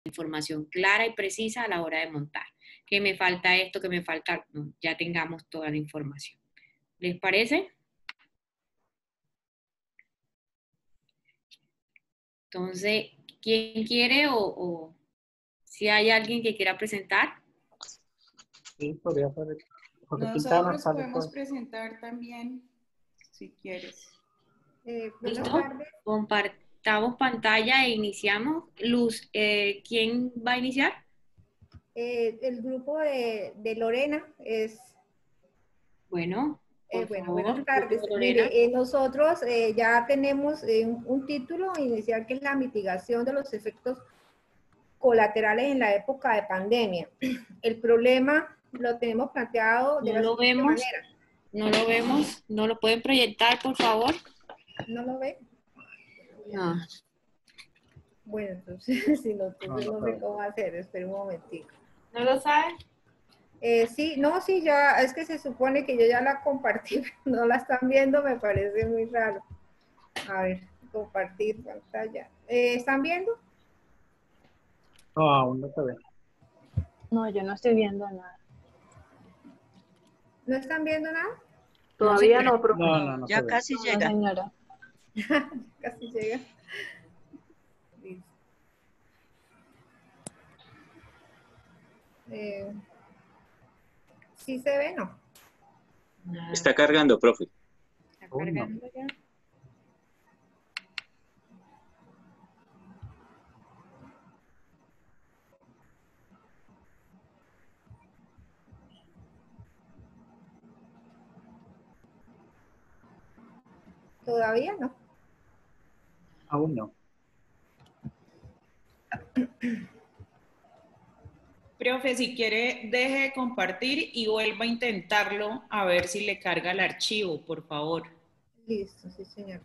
información clara y precisa a la hora de montar. Que me falta esto, que me falta, no, ya tengamos toda la información. ¿Les parece? Entonces, ¿quién quiere o si hay alguien que quiera presentar? Sí, podría ser. Nosotros podemos presentar también, si quieres. ¿Listo? Compartamos pantalla e iniciamos. Luz, ¿quién va a iniciar? El grupo de Lorena es... Bueno, por bueno, favor, buenas tardes. Lorena. Mire, nosotros ya tenemos un título inicial que es la mitigación de los efectos colaterales en la época de pandemia. El problema lo tenemos planteado de la siguiente manera. No lo vemos, no lo pueden proyectar, por favor. ¿No lo ve? No. Bueno, entonces, si no, entonces no sé cómo hacer. Espera un momentico. ¿No lo saben? Sí, no, sí, ya, es que se supone que yo ya la compartí, pero no la están viendo, me parece muy raro. A ver, compartir pantalla. ¿Están viendo? No, aún no se ve. No, yo no estoy viendo nada. ¿No están viendo nada? Todavía no, pero No, ya casi llega. Señora. Casi llega. Listo. ¿Sí se ve, no? Está cargando, profe. ¿Está cargando ya? Todavía no. Aún no. Profe, si quiere, deje de compartir y vuelva a intentarlo a ver si le carga el archivo, por favor. Listo, sí, señor.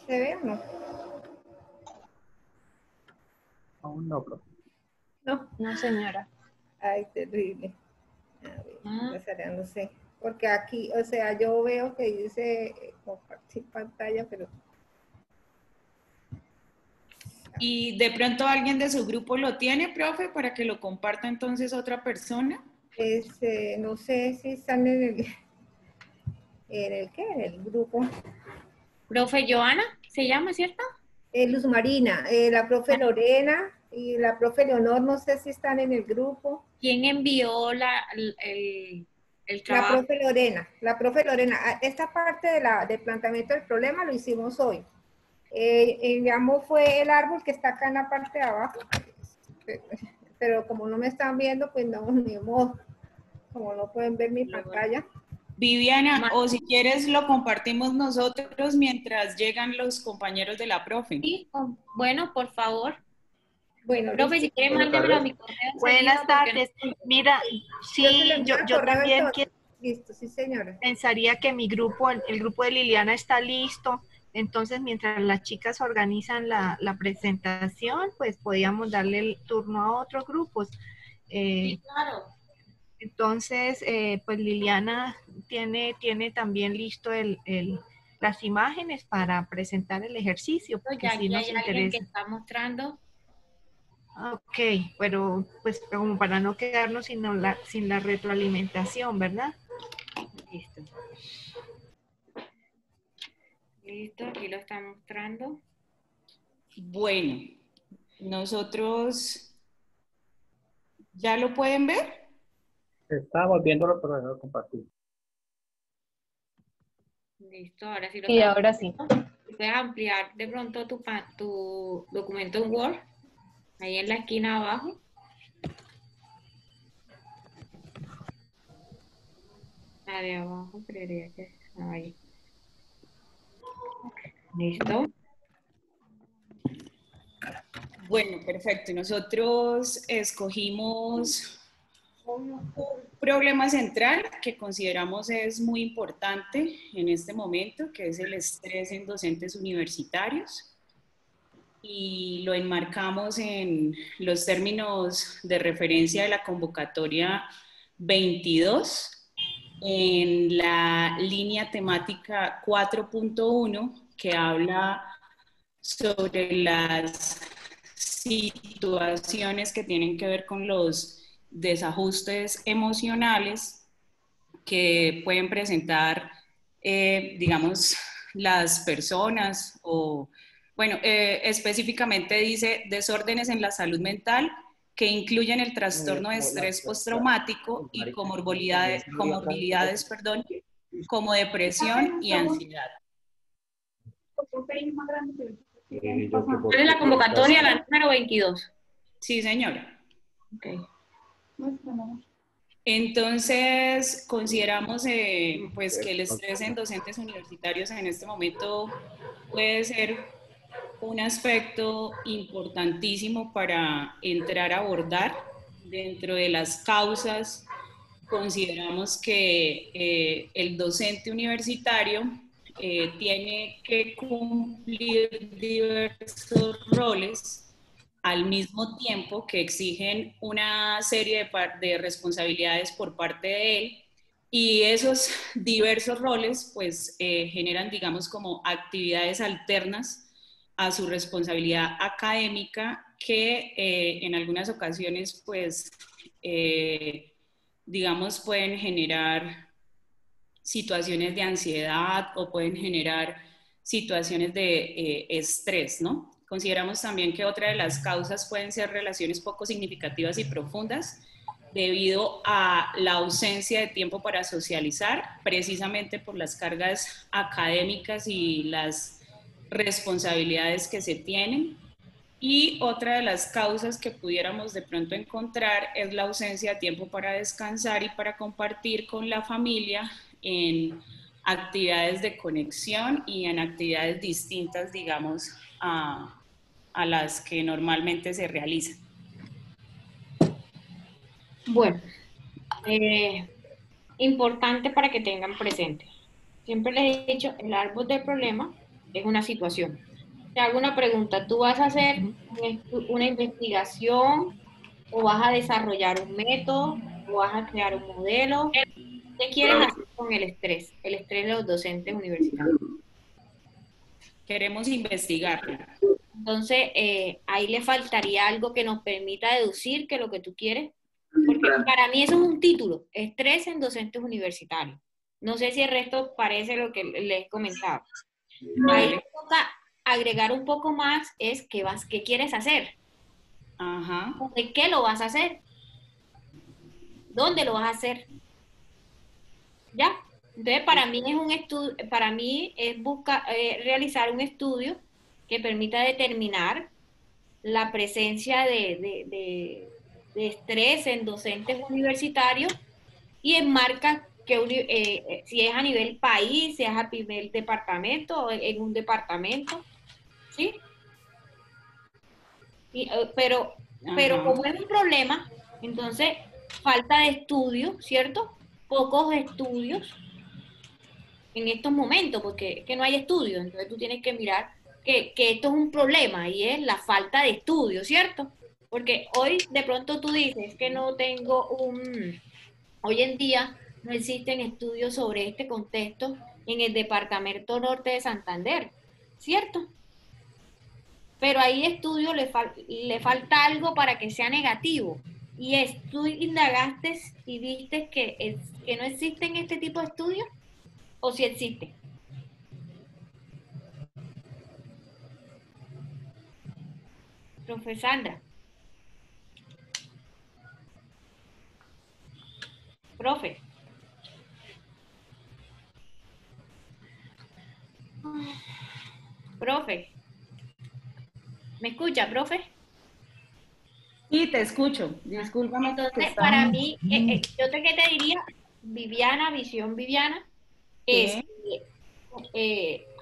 ¿Se ve o no? Aún no, profe. No. No, señora. Ay, terrible. A ver, no sé. Porque aquí, o sea, yo veo que dice compartir pantalla, pero... ¿Y de pronto alguien de su grupo lo tiene, profe, para que lo comparta entonces otra persona? No sé si están en el... ¿qué? En el grupo. Profe Joana, ¿se llama, cierto? Luz Marina, la profe Lorena y la profe Leonor, no sé si están en el grupo. ¿Quién envió el trabajo? La profe Lorena. Esta parte del planteamiento del problema lo hicimos hoy. Digamos, fue el árbol que está acá en la parte de abajo, pero como no me están viendo, pues no, ni modo, como no pueden ver mi pantalla. Viviana, o si quieres lo compartimos nosotros mientras llegan los compañeros de la profe. Sí, bueno, por favor. Bueno, profe, si quiere, mándemelo a mi correo. Buenas tardes. Mira, sí, yo también listo, sí, señora. pensaría que mi grupo, el grupo de Liliana está listo. Entonces, mientras las chicas organizan la presentación, pues podíamos darle el turno a otros grupos. Sí, claro. Entonces, pues Liliana tiene también listo las imágenes para presentar el ejercicio, porque Ya sí aquí nos hay alguien que interesa. está mostrando. Ok, pero pues como para no quedarnos sin la retroalimentación, ¿verdad? Listo. Listo, aquí lo está mostrando. Bueno, nosotros, ¿ya lo pueden ver? Estamos viéndolo, pero no compartir. Listo, ahora sí lo Sí, ahora sí. Puedes ampliar de pronto tu documento en Word, ahí en la esquina abajo. La de abajo, creería que ahí. Listo. Bueno, perfecto. Nosotros escogimos Un problema central que consideramos es muy importante en este momento, que es el estrés en docentes universitarios, y lo enmarcamos en los términos de referencia de la convocatoria 22, en la línea temática 4.1, que habla sobre las situaciones que tienen que ver con los desajustes emocionales que pueden presentar, digamos, las personas o, bueno, específicamente dice desórdenes en la salud mental que incluyen el trastorno de estrés postraumático y comorbilidades, perdón, como depresión y ansiedad. ¿Cuál es la convocatoria, la número 22? Sí, señora. Okay. Entonces, consideramos pues que el estrés en docentes universitarios en este momento puede ser un aspecto importantísimo para entrar a abordar. Dentro de las causas, consideramos que el docente universitario tiene que cumplir diversos roles al mismo tiempo que exigen una serie de responsabilidades por parte de él, y esos diversos roles pues generan, digamos, como actividades alternas a su responsabilidad académica que en algunas ocasiones pues digamos pueden generar situaciones de ansiedad o pueden generar situaciones de estrés, ¿no? Consideramos también que otra de las causas pueden ser relaciones poco significativas y profundas debido a la ausencia de tiempo para socializar, precisamente por las cargas académicas y las responsabilidades que se tienen. Y otra de las causas que pudiéramos de pronto encontrar es la ausencia de tiempo para descansar y para compartir con la familia en actividades de conexión y en actividades distintas, digamos, a las que normalmente se realizan. Bueno, importante para que tengan presente. Siempre les he dicho, el árbol del problema es una situación. Te hago una pregunta, ¿tú vas a hacer una investigación o vas a desarrollar un método o vas a crear un modelo? ¿Qué quieres hacer con el estrés de los docentes universitarios? Queremos investigar. Entonces, ahí le faltaría algo que nos permita deducir que lo que tú quieres, porque para mí eso es un título, estrés en docentes universitarios. No sé si el resto parece lo que les he comentado. Ahí le toca agregar un poco más, es qué quieres hacer. Ajá. ¿De qué lo vas a hacer? ¿Dónde lo vas a hacer? ¿Ya? Entonces, para mí es un estudio, para mí es realizar un estudio que permita determinar la presencia de estrés en docentes universitarios y enmarca que si es a nivel país, si es a nivel departamento o en un departamento, ¿sí? Pero como es un problema, entonces falta de estudio, ¿cierto? Pocos estudios en estos momentos, porque es que no hay estudios, entonces tú tienes que mirar que esto es un problema y es la falta de estudio, ¿cierto? Porque hoy de pronto tú dices que no tengo hoy en día no existen estudios sobre este contexto en el departamento norte de Santander, ¿cierto? Pero ahí estudio le falta algo para que sea negativo. Y tú indagaste y viste que no existen este tipo de estudios, o si existen. Profe Sandra. Profe. Profe. ¿Me escucha, profe? Sí, te escucho. Discúlpame. Entonces, para mí, yo qué te diría, visión Viviana, es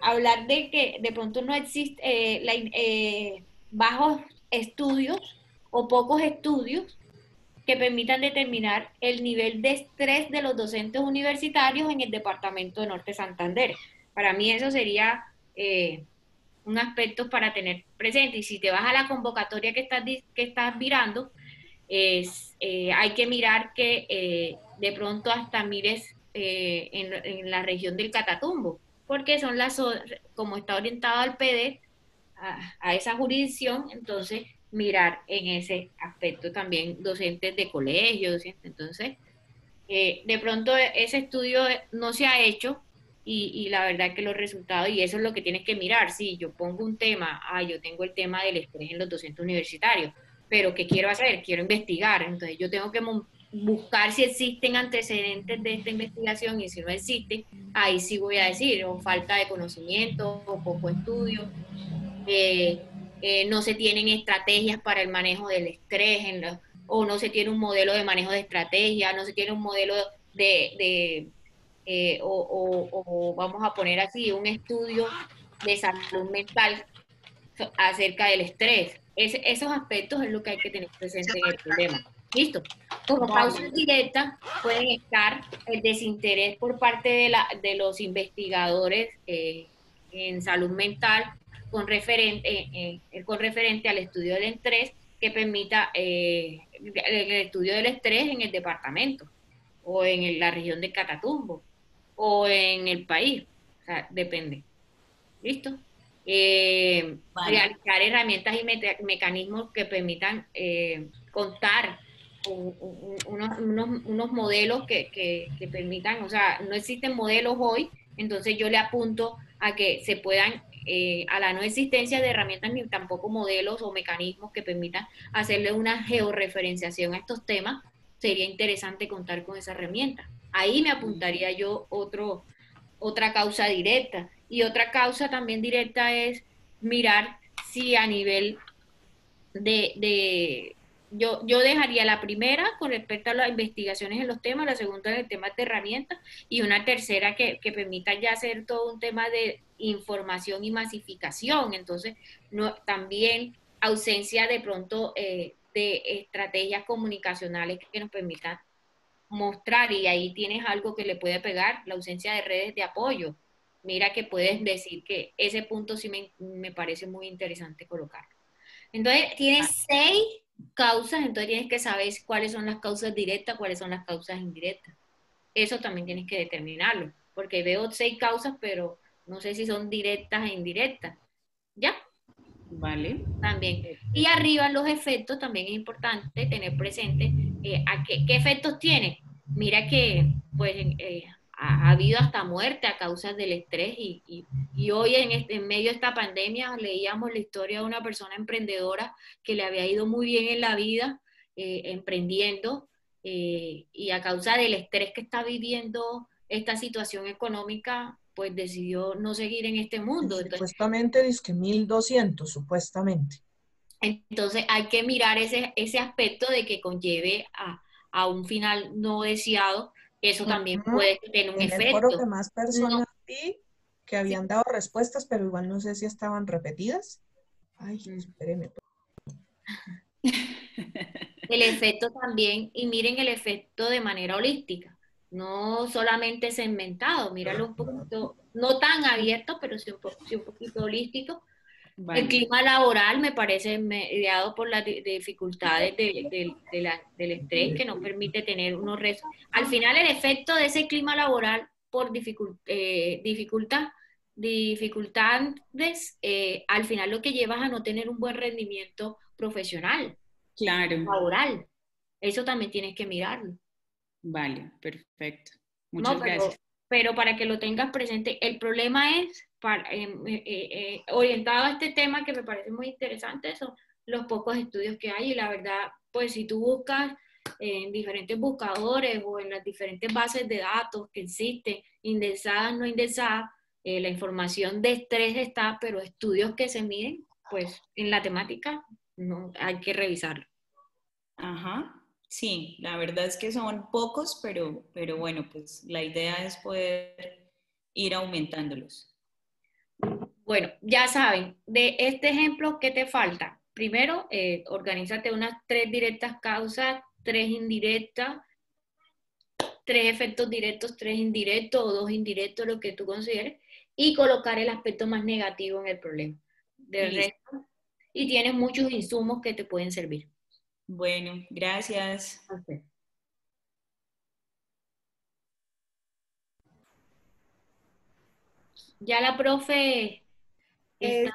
hablar de que de pronto no existe bajos estudios o pocos estudios que permitan determinar el nivel de estrés de los docentes universitarios en el departamento de Norte Santander. Para mí eso sería un aspecto para tener presente. Y si te vas a la convocatoria que estás mirando, hay que mirar que de pronto hasta mires en la región del Catatumbo, porque son como está orientado al PD, a esa jurisdicción, entonces mirar en ese aspecto también docentes de colegio, docentes. Entonces, de pronto ese estudio no se ha hecho y la verdad que los resultados, y eso es lo que tienes que mirar. Si yo pongo un tema, yo tengo el tema del estrés en los docentes universitarios, pero ¿qué quiero hacer? Quiero investigar, entonces yo tengo que buscar si existen antecedentes de esta investigación, y si no existen, ahí sí voy a decir, o falta de conocimiento, o poco estudio, no se tienen estrategias para el manejo del estrés, o no se tiene un modelo de manejo de estrategia, no se tiene un modelo o vamos a poner así, un estudio de salud mental acerca del estrés. Esos aspectos es lo que hay que tener presente en el problema. ¿Listo? Como causas directas pueden estar el desinterés por parte de los investigadores en salud mental con referente al estudio del estrés, que permita el estudio del estrés en el departamento o en la región de Catatumbo o en el país. O sea, depende. ¿Listo? Vale. Realizar herramientas y mecanismos que permitan contar unos modelos que permitan, o sea, no existen modelos hoy, entonces yo le apunto a que se puedan, a la no existencia de herramientas ni tampoco modelos o mecanismos que permitan hacerle una georreferenciación a estos temas. Sería interesante contar con esa herramienta. Ahí me apuntaría yo otra causa directa. Y otra causa también directa es mirar si a nivel yo dejaría la primera con respecto a las investigaciones en los temas, la segunda en el tema de herramientas, y una tercera que permita ya hacer todo un tema de información y masificación. Entonces, también ausencia de pronto de estrategias comunicacionales que nos permitan mostrar, y ahí tienes algo que le puede pegar, la ausencia de redes de apoyo. Mira que puedes decir que ese punto sí me parece muy interesante colocar. Entonces, tienes 6 causas, entonces tienes que saber cuáles son las causas directas, cuáles son las causas indirectas. Eso también tienes que determinarlo, porque veo 6 causas, pero no sé si son directas e indirectas. ¿Ya? Vale. También. Y arriba los efectos, también es importante tener presente qué efectos tiene. Mira que pues ha habido hasta muerte a causa del estrés, y hoy en medio de esta pandemia leíamos la historia de una persona emprendedora que le había ido muy bien en la vida emprendiendo, y a causa del estrés que está viviendo esta situación económica, pues decidió no seguir en este mundo. Supuestamente dice que 1.200, supuestamente. Entonces hay que mirar ese aspecto de que conlleve a un final no deseado. Eso también puede tener un efecto. En el foro que más personas vi que habían dado respuestas, pero igual no sé si estaban repetidas. Ay, espérenme. El efecto también, y miren el efecto de manera holística, no solamente segmentado, míralo un poquito, no tan abierto, pero sí un poquito holístico. Vale. El clima laboral me parece mediado por las dificultades del estrés, que no permite tener unos rezos. Al final, el efecto de ese clima laboral por dificultades, al final lo que lleva es a no tener un buen rendimiento profesional, claro, laboral. Eso también tienes que mirarlo. Vale, perfecto. Muchas gracias. Pero para que lo tengas presente, el problema es, orientado a este tema que me parece muy interesante, son los pocos estudios que hay, y la verdad, pues si tú buscas en diferentes buscadores o en las diferentes bases de datos que existen, indexadas, no indexadas, la información de estrés está, pero estudios que se miden, pues en la temática no hay que revisarlo. Ajá. Sí, la verdad es que son pocos, pero bueno, pues la idea es poder ir aumentándolos. Bueno, ya saben, de este ejemplo, ¿qué te falta? Primero, organízate unas 3 directas causas 3 indirectas, 3 efectos directos, 3 indirectos o 2 indirectos, lo que tú consideres, y colocar el aspecto más negativo en el problema. Del resto, y tienes muchos insumos que te pueden servir. Bueno, gracias. Okay. Ya la profe está...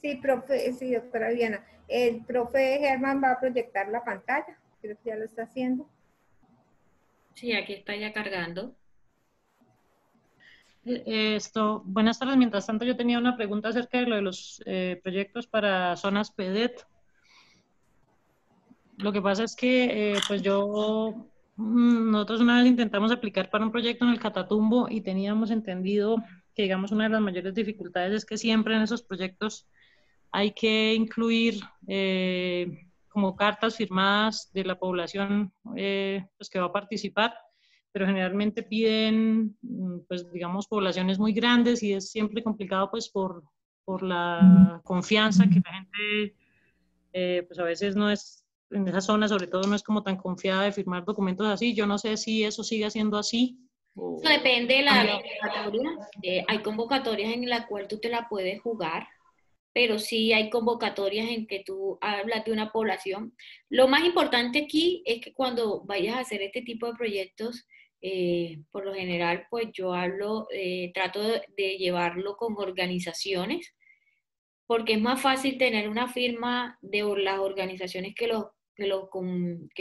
sí, profe, sí, doctora Viviana. El profe Germán va a proyectar la pantalla, creo que ya lo está haciendo. Sí, aquí está ya cargando. Buenas tardes. Mientras tanto, yo tenía una pregunta acerca de lo de los proyectos para zonas PEDET. Lo que pasa es que, nosotros una vez intentamos aplicar para un proyecto en el Catatumbo y teníamos entendido que, digamos, una de las mayores dificultades es que siempre en esos proyectos hay que incluir como cartas firmadas de la población pues que va a participar, pero generalmente piden, pues digamos, poblaciones muy grandes y es siempre complicado pues por la confianza que la gente pues a veces no es, en esa zona sobre todo no es como tan confiada de firmar documentos así. Yo no sé si eso sigue siendo así. Eso depende de la convocatoria. Hay convocatorias en las cuales tú te la puedes jugar, pero sí hay convocatorias en que tú hablas de una población. Lo más importante aquí es que cuando vayas a hacer este tipo de proyectos, por lo general, pues yo trato de llevarlo con organizaciones, porque es más fácil tener una firma de las organizaciones que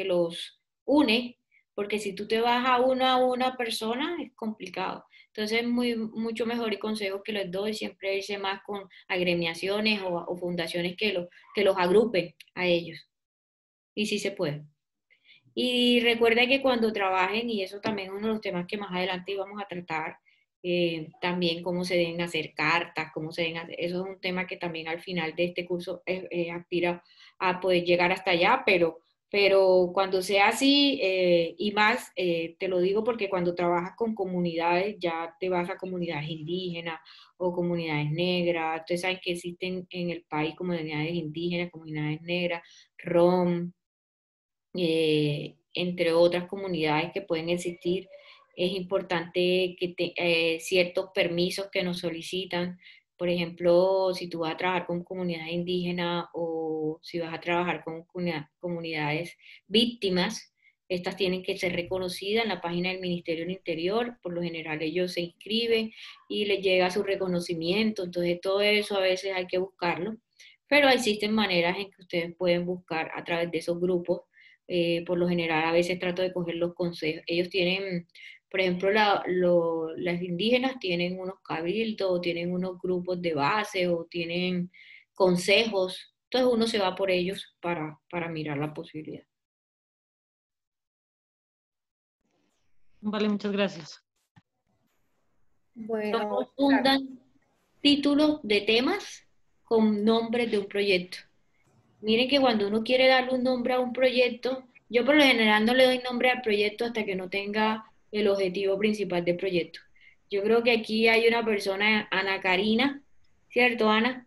los une, porque si tú te vas a una persona es complicado. Entonces es mucho mejor y consejo que les doy siempre irse más con agremiaciones o fundaciones que los agrupen a ellos. Y sí se puede. Y recuerda que cuando trabajen, y eso también es uno de los temas que más adelante íbamos a tratar, también cómo se deben hacer cartas, cómo se deben hacer, eso es un tema que también al final de este curso aspira a poder llegar hasta allá, pero cuando sea así, y más, te lo digo porque cuando trabajas con comunidades, ya te vas a comunidades indígenas o comunidades negras, ustedes saben que existen en el país comunidades indígenas, comunidades negras, rom, entre otras comunidades que pueden existir. Es importante que ciertos permisos que nos solicitan, por ejemplo, si tú vas a trabajar con comunidades indígenas o si vas a trabajar con comunidades víctimas, estas tienen que ser reconocidas en la página del Ministerio del Interior. Por lo general ellos se inscriben y les llega su reconocimiento, entonces todo eso a veces hay que buscarlo, pero existen maneras en que ustedes pueden buscar a través de esos grupos. Por lo general a veces trato de coger los consejos. Ellos tienen, por ejemplo, las indígenas tienen unos cabildos, tienen unos grupos de base o tienen consejos. Entonces uno se va por ellos para mirar la posibilidad. Vale, muchas gracias. Bueno, fundan títulos de temas con nombres de un proyecto. Miren que cuando uno quiere darle un nombre a un proyecto, yo por lo general no le doy nombre al proyecto hasta que no tenga el objetivo principal del proyecto. Yo creo que aquí hay una persona, Ana Karina, ¿cierto, Ana?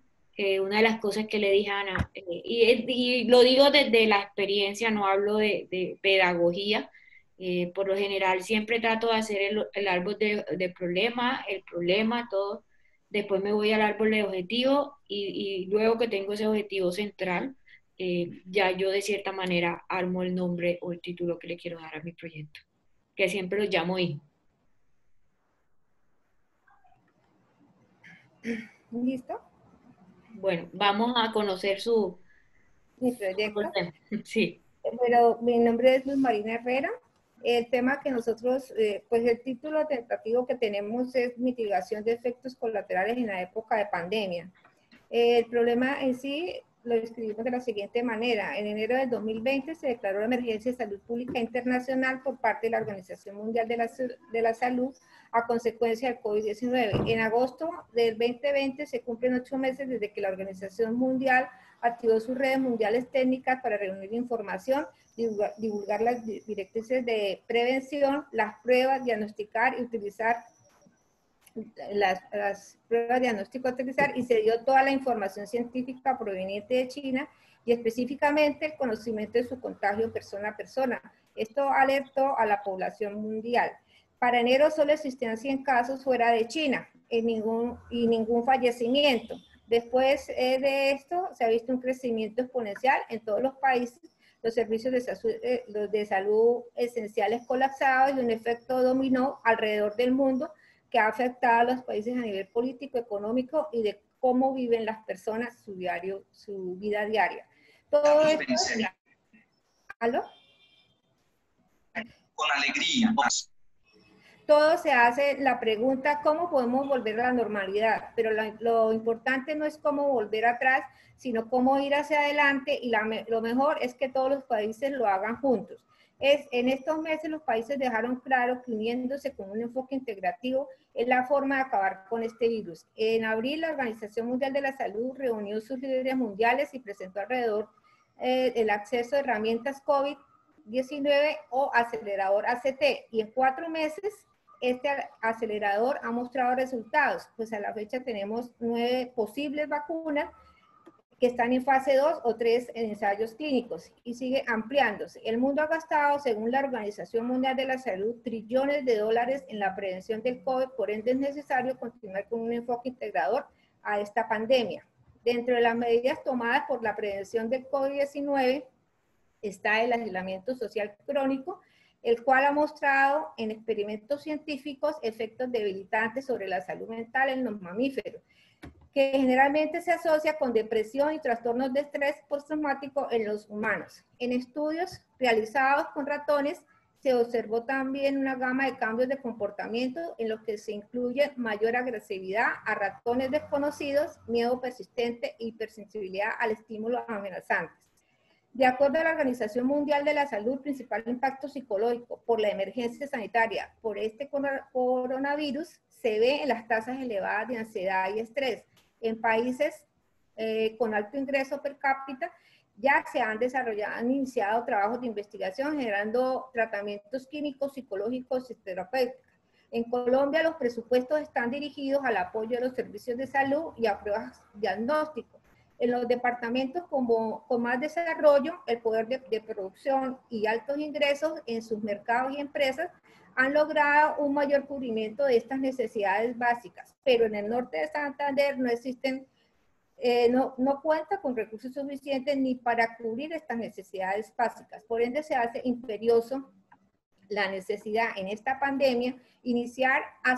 Una de las cosas que le dije a Ana, y lo digo desde la experiencia, no hablo de pedagogía. Por lo general siempre trato de hacer el árbol de problema, el problema, todo. Después me voy al árbol de objetivo y luego que tengo ese objetivo central, ya yo de cierta manera armo el nombre o el título que le quiero dar a mi proyecto, que siempre lo llamo hijo. ¿Listo? Bueno, vamos a conocer Mi proyecto. Sí. Bueno, mi nombre es Luz Marina Herrera. El tema que nosotros, pues el título tentativo que tenemos es mitigación de efectos colaterales en la época de pandemia. El problema en sí lo describimos de la siguiente manera. En enero del 2020 se declaró la emergencia de salud pública internacional por parte de la Organización Mundial de la Salud a consecuencia del COVID-19. En agosto del 2020 se cumplen 8 meses desde que la Organización Mundial activó sus redes mundiales técnicas para reunir información, divulgar las directrices de prevención, las pruebas, diagnosticar y utilizar las pruebas de diagnóstico artificial y se dio toda la información científica proveniente de China y específicamente el conocimiento de su contagio persona a persona. Esto alertó a la población mundial. Para enero solo existían 100 casos fuera de China y ningún fallecimiento. Después de esto se ha visto un crecimiento exponencial en todos los países, los servicios de salud esenciales colapsados y un efecto dominó alrededor del mundo que ha afectado a los países a nivel político, económico y de cómo viven las personas su vida diaria. Todo esto... ¿Aló? Con alegría. Todo se hace la pregunta, ¿cómo podemos volver a la normalidad? Pero lo importante no es cómo volver atrás, sino cómo ir hacia adelante y lo mejor es que todos los países lo hagan juntos. En estos meses los países dejaron claro que uniéndose con un enfoque integrativo es la forma de acabar con este virus. En abril la Organización Mundial de la Salud reunió sus líderes mundiales y presentó alrededor el acceso a herramientas COVID-19 o acelerador ACT. Y en 4 meses este acelerador ha mostrado resultados, pues a la fecha tenemos 9 posibles vacunas que están en fase 2 o 3 en ensayos clínicos y sigue ampliándose. El mundo ha gastado, según la Organización Mundial de la Salud, trillones de dólares en la prevención del COVID, por ende es necesario continuar con un enfoque integrador a esta pandemia. Dentro de las medidas tomadas por la prevención del COVID-19 está el aislamiento social crónico, el cual ha mostrado en experimentos científicos efectos debilitantes sobre la salud mental en los mamíferos, que generalmente se asocia con depresión y trastornos de estrés postraumático en los humanos. En estudios realizados con ratones, se observó también una gama de cambios de comportamiento en los que se incluye mayor agresividad a ratones desconocidos, miedo persistente e hipersensibilidad al estímulo amenazantes. De acuerdo a la Organización Mundial de la Salud, principal impacto psicológico por la emergencia sanitaria por este coronavirus se ve en las tasas elevadas de ansiedad y estrés. En países con alto ingreso per cápita ya se han iniciado trabajos de investigación generando tratamientos químicos, psicológicos y terapéuticos. En Colombia los presupuestos están dirigidos al apoyo de los servicios de salud y a pruebas diagnósticos. En los departamentos con más desarrollo, el poder de producción y altos ingresos en sus mercados y empresas han logrado un mayor cubrimiento de estas necesidades básicas, pero en el norte de Santander no existen, no cuenta con recursos suficientes ni para cubrir estas necesidades básicas. Por ende, se hace imperioso la necesidad en esta pandemia iniciar a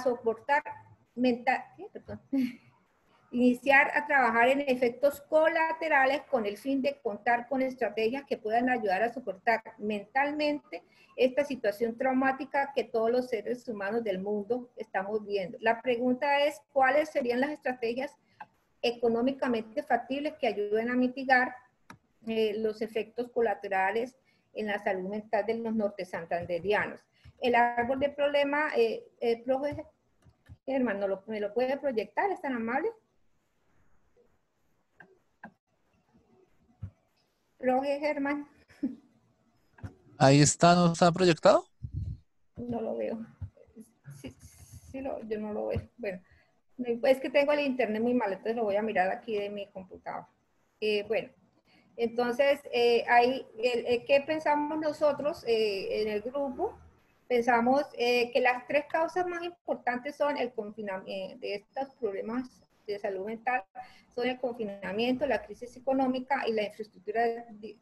trabajar en efectos colaterales con el fin de contar con estrategias que puedan ayudar a soportar mentalmente esta situación traumática que todos los seres humanos del mundo estamos viendo. La pregunta es, ¿cuáles serían las estrategias económicamente factibles que ayuden a mitigar los efectos colaterales en la salud mental de los norte santanderianos? El árbol de problema, profe Germán, ¿me lo puede proyectar? ¿Es tan amable? Profe Germán. Ahí está, ¿no está proyectado? No lo veo. Yo no lo veo. Bueno, es que tengo el internet muy mal, entonces lo voy a mirar aquí de mi computador. Bueno, entonces, ¿qué pensamos nosotros en el grupo? Pensamos que las 3 causas más importantes son el confinamiento de estos problemas de salud mental, son el confinamiento, la crisis económica y la infraestructura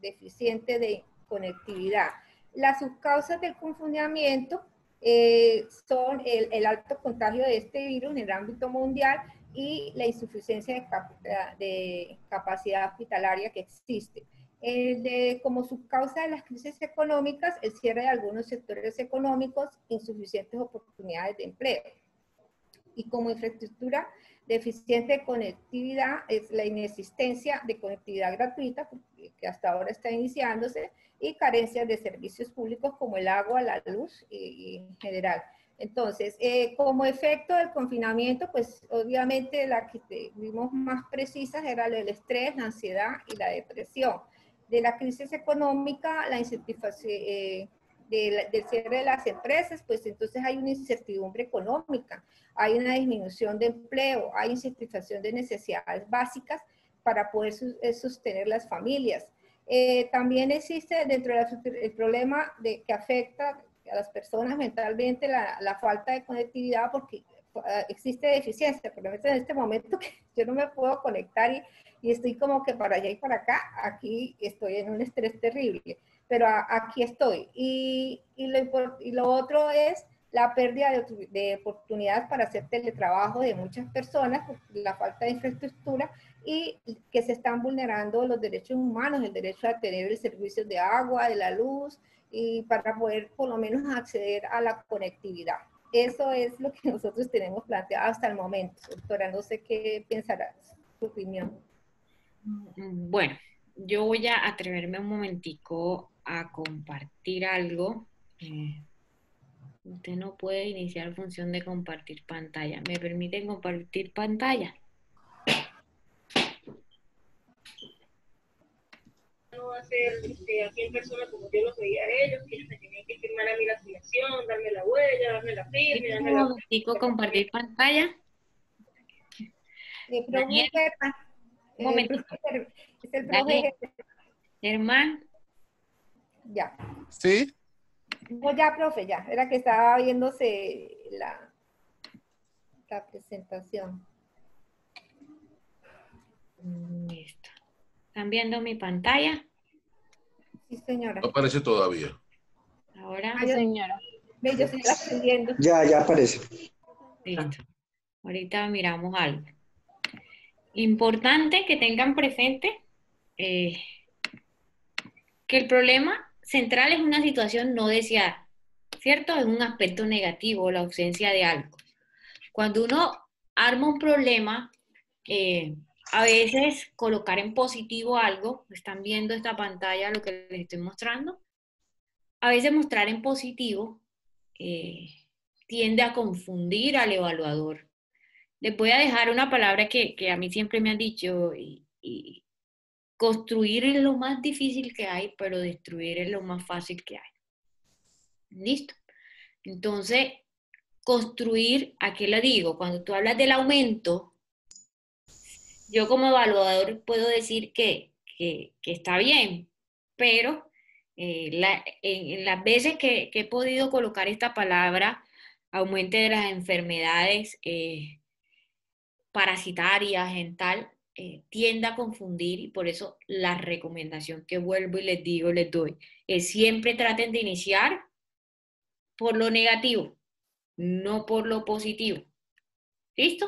deficiente de conectividad. Las subcausas del confinamiento son el alto contagio de este virus en el ámbito mundial y la insuficiencia de capacidad hospitalaria que existe. Como subcausa de las crisis económicas, el cierre de algunos sectores económicos, insuficientes oportunidades de empleo. Y como infraestructura deficiente de conectividad es la inexistencia de conectividad gratuita, que hasta ahora está iniciándose, y carencias de servicios públicos como el agua, la luz y en general. Entonces, como efecto del confinamiento, pues obviamente la que vimos más precisas era el estrés, la ansiedad y la depresión. De la crisis económica, la insatisfacción del cierre de las empresas, pues entonces hay una incertidumbre económica, hay una disminución de empleo, hay insatisfacción de necesidades básicas para poder sostener las familias. También existe dentro del problema que afecta a las personas mentalmente la falta de conectividad, porque existe deficiencia. Por ejemplo, en este momento que yo no me puedo conectar y estoy como que para allá y para acá, aquí estoy en un estrés terrible, pero aquí estoy. Y lo otro es la pérdida de oportunidades para hacer teletrabajo de muchas personas, la falta de infraestructura, y que se están vulnerando los derechos humanos, el derecho a tener el servicio de agua, de la luz, y para poder por lo menos acceder a la conectividad. Eso es lo que nosotros tenemos planteado hasta el momento. Doctora, no sé qué pensarás, tu opinión. Bueno, yo voy a atreverme un momentico a compartir algo. Usted no puede iniciar función de compartir pantalla. ¿Me permiten compartir pantalla? No va a ser así en persona como yo los veía a ellos, que ellos me tenían que firmar a mí la afiliación, darme la huella, darme la firma, darme la... Un momentico, compartir pantalla. Daniel, un momentico. Es el profe. Germán. Ya. ¿Sí? No, ya, profe, ya. Era que estaba viéndose la presentación. Listo. ¿Están viendo mi pantalla? Sí, señora. No aparece todavía. Ahora. Sí, señora. Yo estoy aprendiendo. Ya aparece. Listo. Ahorita miramos algo. Importante que tengan presente que el problema central es una situación no deseada, ¿cierto? Es un aspecto negativo, la ausencia de algo. Cuando uno arma un problema, a veces colocar en positivo algo, están viendo esta pantalla, lo que les estoy mostrando, a veces mostrar en positivo tiende a confundir al evaluador. Les voy a dejar una palabra que a mí siempre me han dicho, y construir es lo más difícil que hay, pero destruir es lo más fácil que hay. ¿Listo? Entonces, construir, ¿a qué le digo? Cuando tú hablas del aumento, yo como evaluador puedo decir que está bien, pero en las veces que he podido colocar esta palabra, aumento de las enfermedades parasitarias en tal, tiende a confundir, y por eso la recomendación que vuelvo y les digo, les doy, es siempre traten de iniciar por lo negativo, no por lo positivo. ¿Listo?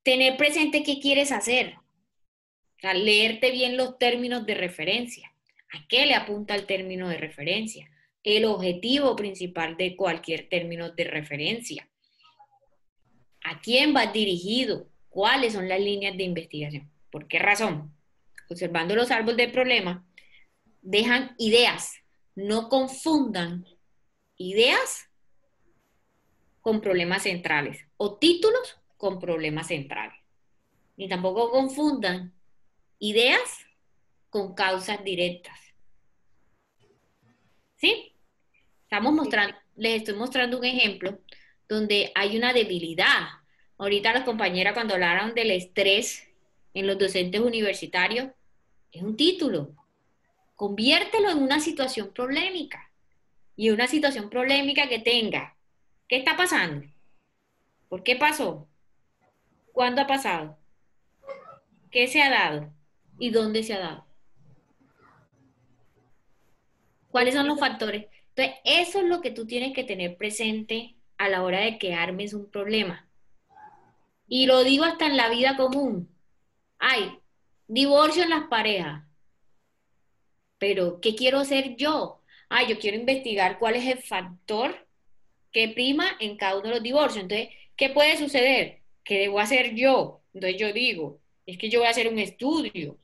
Tener presente qué quieres hacer. O sea, leerte bien los términos de referencia. ¿A qué le apunta el término de referencia? El objetivo principal de cualquier término de referencia. ¿A quién va dirigido? ¿Cuáles son las líneas de investigación? ¿Por qué razón? Observando los árboles del problema, dejan ideas. No confundan ideas con problemas centrales o títulos con problemas centrales. Ni tampoco confundan ideas con causas directas. ¿Sí? Les estoy mostrando un ejemplo donde hay una debilidad. Ahorita las compañeras cuando hablaron del estrés en los docentes universitarios, es un título. Conviértelo en una situación problemática. Y una situación problemática que tenga. ¿Qué está pasando? ¿Por qué pasó? ¿Cuándo ha pasado? ¿Qué se ha dado? ¿Y dónde se ha dado? ¿Cuáles son los factores? Entonces, eso es lo que tú tienes que tener presente a la hora de que armes un problema. Y lo digo hasta en la vida común. Hay divorcio en las parejas. Pero, ¿qué quiero hacer yo? Yo quiero investigar cuál es el factor que prima en cada uno de los divorcios. Entonces, ¿qué puede suceder? ¿Qué debo hacer yo? Entonces yo digo, es que yo voy a hacer un estudio.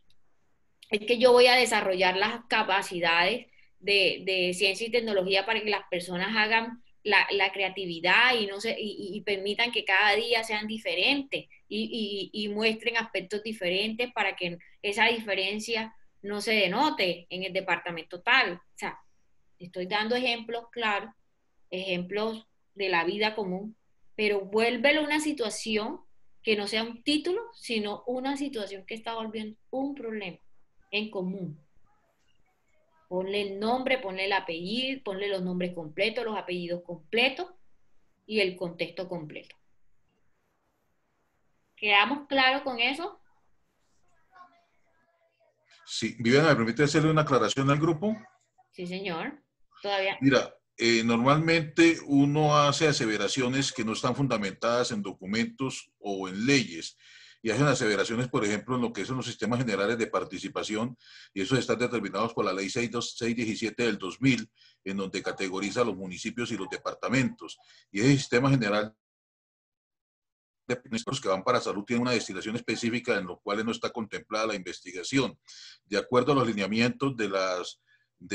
Es que yo voy a desarrollar las capacidades de ciencia y tecnología para que las personas hagan la creatividad y permitan que cada día sean diferentes y muestren aspectos diferentes para que esa diferencia no se denote en el departamento tal. O sea, Estoy dando ejemplos claros, ejemplos de la vida común, pero vuélvelo una situación que no sea un título, sino una situación que está volviendo un problema en común. Ponle el nombre, ponle el apellido, ponle los nombres completos, los apellidos completos y el contexto completo. ¿Quedamos claros con eso? Sí, Viviana, ¿me permite hacerle una aclaración al grupo? Sí, señor. Todavía. Mira, normalmente uno hace aseveraciones que no están fundamentadas en documentos o en leyes, y hacen aseveraciones, por ejemplo, en lo que son los sistemas generales de participación, y esos están determinados por la ley 617 del 2000, en donde categoriza los municipios y los departamentos. Y ese sistema general de los que van para salud tiene una destinación específica en los cuales no está contemplada la investigación. De acuerdo a los lineamientos de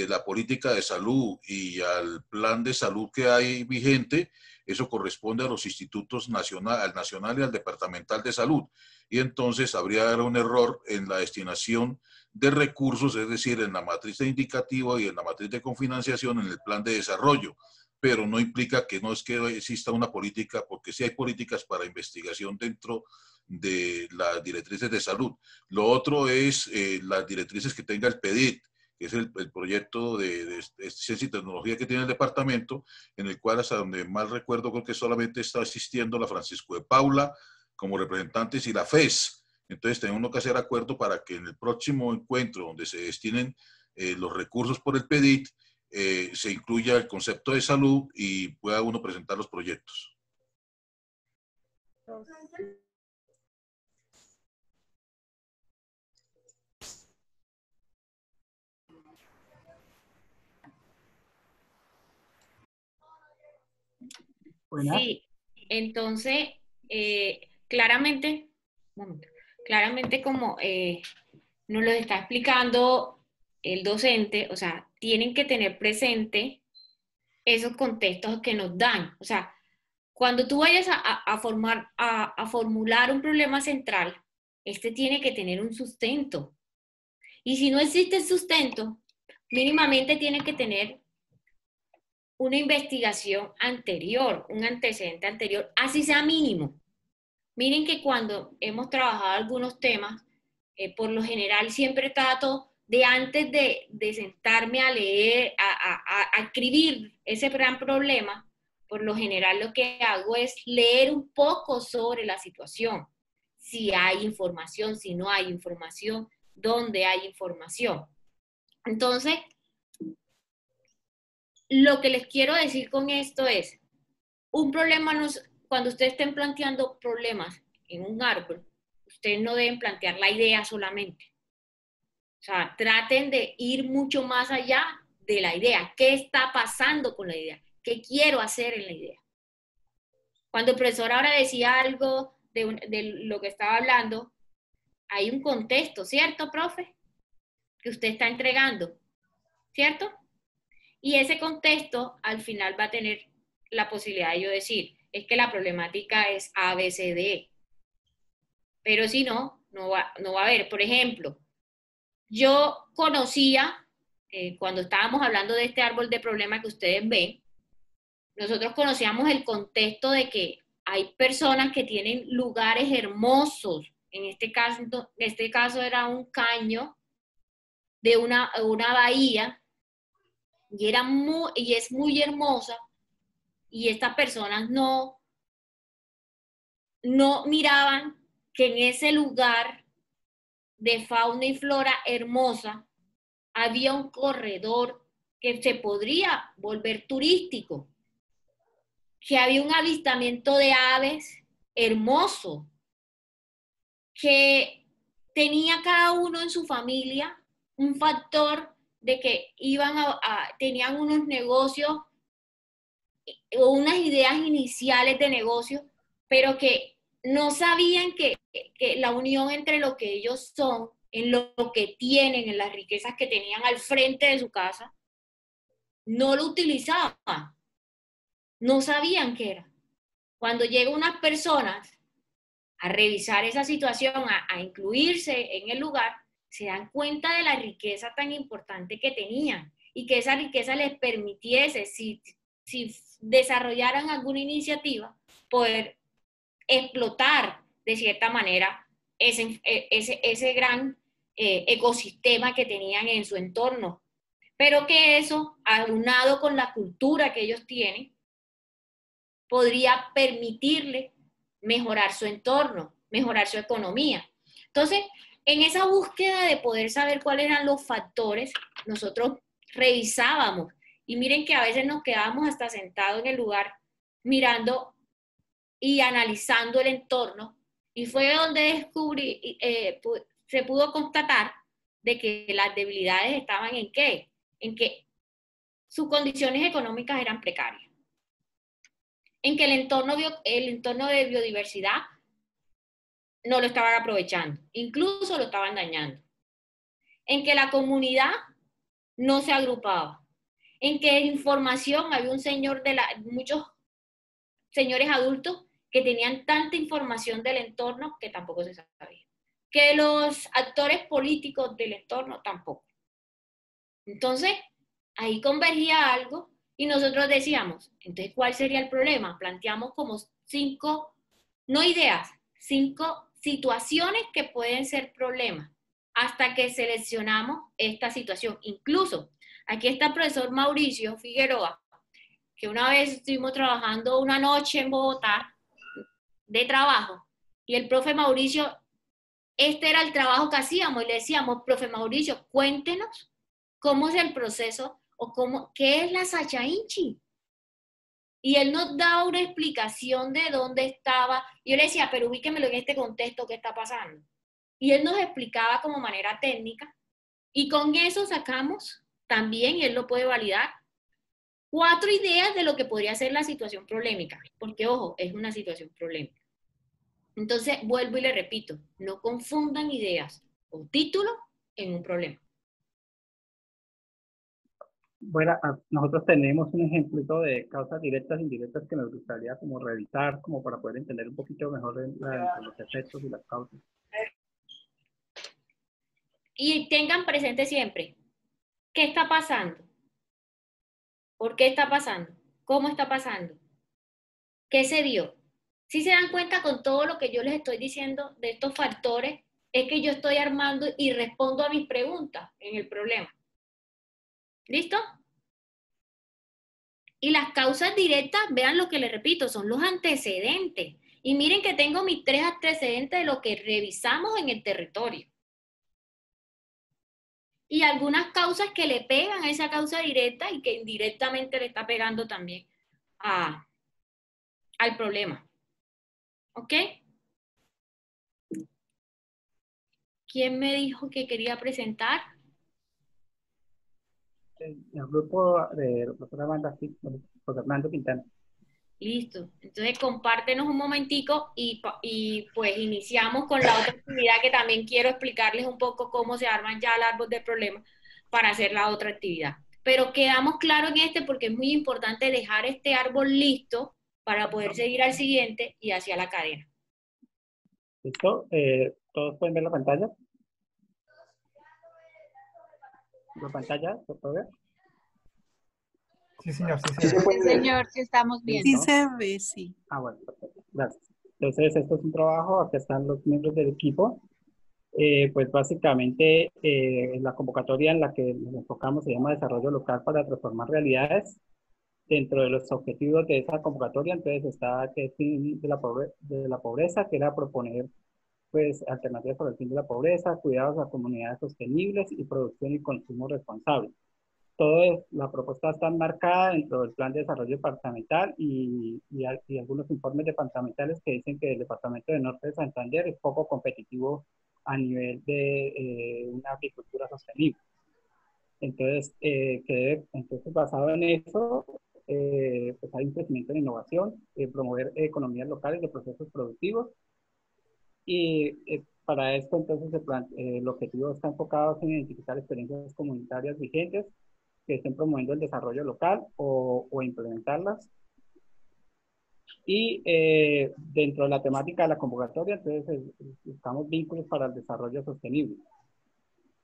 la política de salud y al plan de salud que hay vigente, eso corresponde a los institutos al nacional y al departamental de salud. Y entonces habría un error en la destinación de recursos, es decir, en la matriz de indicativo y en la matriz de cofinanciación en el plan de desarrollo. Pero no implica que no es que exista una política, porque sí hay políticas para investigación dentro de las directrices de salud. Lo otro es las directrices que tenga el PEDIT, que es el proyecto de ciencia y tecnología que tiene el departamento, en el cual, hasta donde mal recuerdo, creo que solamente está asistiendo la Francisco de Paula como representantes y la FES. Entonces tenemos que hacer acuerdo para que en el próximo encuentro donde se destinen los recursos por el PEDIT, se incluya el concepto de salud y pueda uno presentar los proyectos. Sí, entonces, claramente como nos lo está explicando el docente, o sea, tienen que tener presente esos contextos que nos dan. O sea, cuando tú vayas a formular un problema central, este tiene que tener un sustento. Y si no existe sustento, mínimamente tiene que tener una investigación anterior, un antecedente anterior, así sea mínimo. Miren que cuando hemos trabajado algunos temas, por lo general siempre trato de antes de sentarme a leer, a escribir ese gran problema, por lo general lo que hago es leer un poco sobre la situación. Si hay información, si no hay información, dónde hay información. Entonces, lo que les quiero decir con esto es, un problema no es, cuando ustedes estén planteando problemas en un árbol, ustedes no deben plantear la idea solamente. O sea, traten de ir mucho más allá de la idea. ¿Qué está pasando con la idea? ¿Qué quiero hacer en la idea? Cuando el profesor ahora decía algo de lo que estaba hablando, hay un contexto, ¿cierto, profe? Que usted está entregando, ¿cierto? Y ese contexto al final va a tener la posibilidad de yo decir, es que la problemática es A, B, C, D. Pero si no, no va a haber. Por ejemplo, yo conocía, cuando estábamos hablando de este árbol de problema que ustedes ven, nosotros conocíamos el contexto de que hay personas que tienen lugares hermosos. En este caso era un caño de una bahía y es muy hermosa, y estas personas no miraban que en ese lugar de fauna y flora hermosa había un corredor que se podría volver turístico, que había un avistamiento de aves hermoso, que tenía cada uno en su familia un factor de que tenían unos negocios o unas ideas iniciales de negocio, pero que no sabían que la unión entre lo que ellos son, en lo que tienen, en las riquezas que tenían al frente de su casa, no lo utilizaban, no sabían qué era. Cuando llegan unas personas a revisar esa situación, a incluirse en el lugar, se dan cuenta de la riqueza tan importante que tenían. y que esa riqueza les permitiese, si desarrollaran alguna iniciativa, poder explotar de cierta manera ese gran ecosistema que tenían en su entorno. Pero que eso, aunado con la cultura que ellos tienen, podría permitirle mejorar su entorno, mejorar su economía. Entonces, en esa búsqueda de poder saber cuáles eran los factores, nosotros revisábamos. Y miren que a veces nos quedábamos hasta sentados en el lugar mirando y analizando el entorno. Y fue donde se pudo constatar de que las debilidades estaban en ¿qué? En que sus condiciones económicas eran precarias. En que el entorno de biodiversidad no lo estaban aprovechando, incluso lo estaban dañando. En que la comunidad no se agrupaba. En que información, había muchos señores adultos que tenían tanta información del entorno que tampoco se sabía. Que los actores políticos del entorno tampoco. Entonces, ahí convergía algo y nosotros decíamos, entonces, ¿cuál sería el problema? Planteamos como 5, no ideas, 5 situaciones que pueden ser problemas hasta que seleccionamos esta situación. Incluso, aquí está el profesor Mauricio Figueroa, que una vez estuvimos trabajando una noche en Bogotá de trabajo y el profe Mauricio, este era el trabajo que hacíamos y le decíamos, profe Mauricio, cuéntenos cómo es el proceso o qué es la Sacha Inchi. Y él nos daba una explicación de dónde estaba. Y yo le decía, pero ubíquemelo en este contexto, ¿qué está pasando? Y él nos explicaba como manera técnica. Y con eso sacamos también, y él lo puede validar, 4 ideas de lo que podría ser la situación problemática. Porque, ojo, es una situación problemática. Entonces, vuelvo y le repito, no confundan ideas o título en un problema. Bueno, nosotros tenemos un ejemplito de causas directas e indirectas que nos gustaría como revisar, como para poder entender un poquito mejor los efectos y las causas. Y tengan presente siempre, ¿qué está pasando? ¿Por qué está pasando? ¿Cómo está pasando? ¿Qué se dio? Si se dan cuenta con todo lo que yo les estoy diciendo de estos factores, es que yo estoy armando y respondo a mis preguntas en el problema. ¿Listo? Y las causas directas, vean lo que les repito, son los antecedentes. Y miren que tengo mis 3 antecedentes de lo que revisamos en el territorio. Y algunas causas que le pegan a esa causa directa y que indirectamente le está pegando también al problema. ¿Ok? ¿Quién me dijo que quería presentar? El grupo de profesor Fernando Quintana. Listo. Entonces compártenos un momentico y pues iniciamos con la otra actividad que también quiero explicarles un poco cómo se arman ya el árbol de problemas para hacer la otra actividad. Pero quedamos claros en porque es muy importante dejar este árbol listo para poder seguir al siguiente y hacia la cadena. ¿Listo? ¿Todos pueden ver la pantalla? ¿La pantalla? ¿Se puede ver? Sí, señor, sí Sí, señor, sí estamos bien. Sí se ve, sí. Bueno, perfecto. Gracias. Entonces, esto es un trabajo, aquí están los miembros del equipo. Pues básicamente la convocatoria en la que nos enfocamos se llama Desarrollo Local para Transformar Realidades. Dentro de los objetivos de esa convocatoria, entonces está que el fin de la pobreza, que era proponer pues alternativas para el fin de la pobreza, cuidados a comunidades sostenibles y producción y consumo responsable. La propuesta está enmarcada dentro del plan de desarrollo departamental y algunos informes departamentales que dicen que el departamento de Norte de Santander es poco competitivo a nivel de una agricultura sostenible. Entonces, basado en eso, pues hay un crecimiento en innovación, promover economías locales de procesos productivos y para esto entonces el objetivo está enfocado en identificar experiencias comunitarias vigentes que estén promoviendo el desarrollo local o implementarlas. Y dentro de la temática de la convocatoria, entonces buscamos vínculos para el desarrollo sostenible.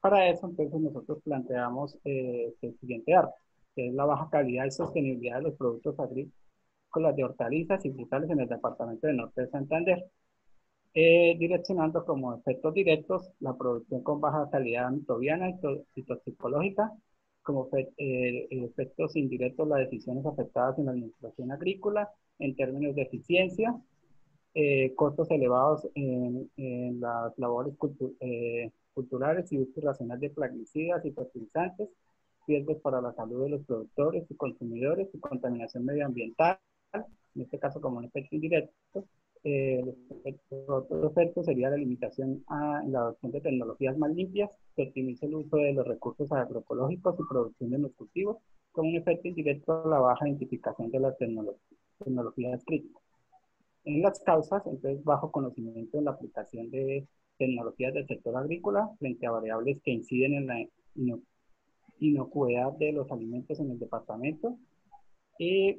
Para eso, entonces, nosotros planteamos el siguiente árbol, que es la baja calidad y sostenibilidad de los productos agrícolas de hortalizas y frutales en el departamento del norte de Santander, direccionando como efectos directos la producción con baja calidad microbiana y toxicológica, como efectos indirectos las decisiones afectadas en la administración agrícola en términos de eficiencia, costos elevados en las labores culturales y uso irracional de plaguicidas y fertilizantes, riesgos para la salud de los productores y consumidores y contaminación medioambiental, en este caso como un efecto indirecto. Otro efecto sería la limitación a la adopción de tecnologías más limpias que optimice el uso de los recursos agroecológicos y producción de los cultivos, con un efecto indirecto a la baja identificación de las tecnologías críticas. En las causas, entonces, bajo conocimiento en la aplicación de tecnologías del sector agrícola frente a variables que inciden en la inocuidad de los alimentos en el departamento. Y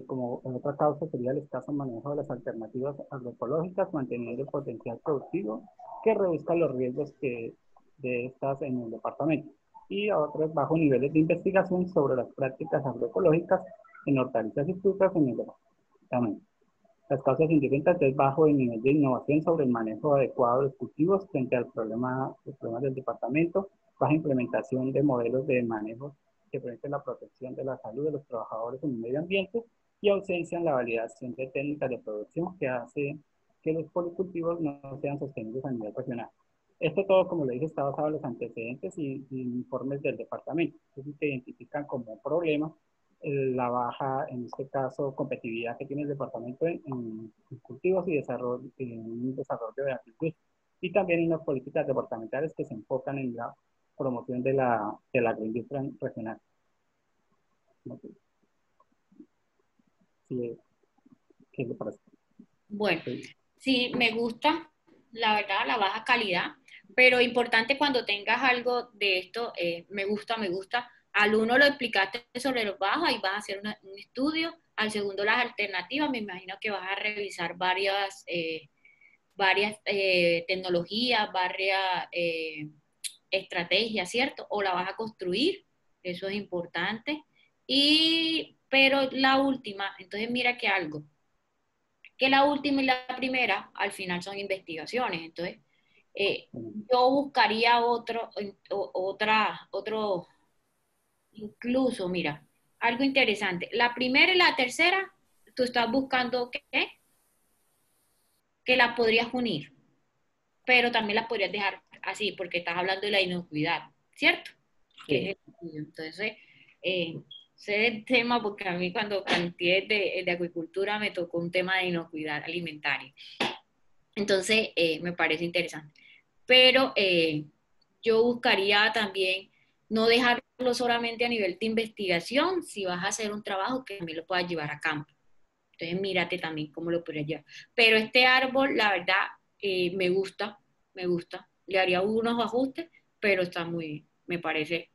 como otra causa sería el escaso manejo de las alternativas agroecológicas, manteniendo el potencial productivo que reduzca los riesgos de estas en el departamento. Y otros bajo niveles de investigación sobre las prácticas agroecológicas en hortalizas y frutas en el departamento. Las causas indirectas es bajo el nivel de innovación sobre el manejo adecuado de los cultivos frente al problema del departamento, baja implementación de modelos de manejo que permiten la protección de la salud de los trabajadores en el medio ambiente y ausencia en la validación de técnicas de producción que hace que los policultivos no sean sostenibles a nivel regional. Esto todo, como le dije, está basado en los antecedentes y informes del departamento, que identifican como un problema la baja, en este caso, competitividad que tiene el departamento en cultivos y desarrollo, en un desarrollo de agricultura. Y también en las políticas departamentales que se enfocan en la promoción de la agroindustria regional. Sí, ¿qué le parece? Bueno, sí, me gusta, la verdad, la baja calidad, pero importante cuando tengas algo de esto, me gusta, al uno lo explicaste sobre los bajos, ahí vas a hacer un estudio, al segundo las alternativas, me imagino que vas a revisar varias tecnologías, varias estrategias, ¿cierto? O la vas a construir, eso es importante, pero la última, entonces mira que algo, que la última y la primera al final son investigaciones, entonces yo buscaría otro, incluso, mira, algo interesante, la primera y la tercera, tú estás buscando que las podrías unir, pero también las podrías dejar así, porque estás hablando de la inocuidad, ¿cierto? Sí. Entonces, sé el tema porque a mí cuando planteé de acuicultura me tocó un tema de inocuidad alimentaria. Entonces, me parece interesante. Pero yo buscaría también no dejarlo solamente a nivel de investigación, si vas a hacer un trabajo que también lo puedas llevar a campo. Entonces, mírate también cómo lo podrías llevar. Pero este árbol, la verdad, me gusta. Le haría unos ajustes, pero está muy bien. Me parece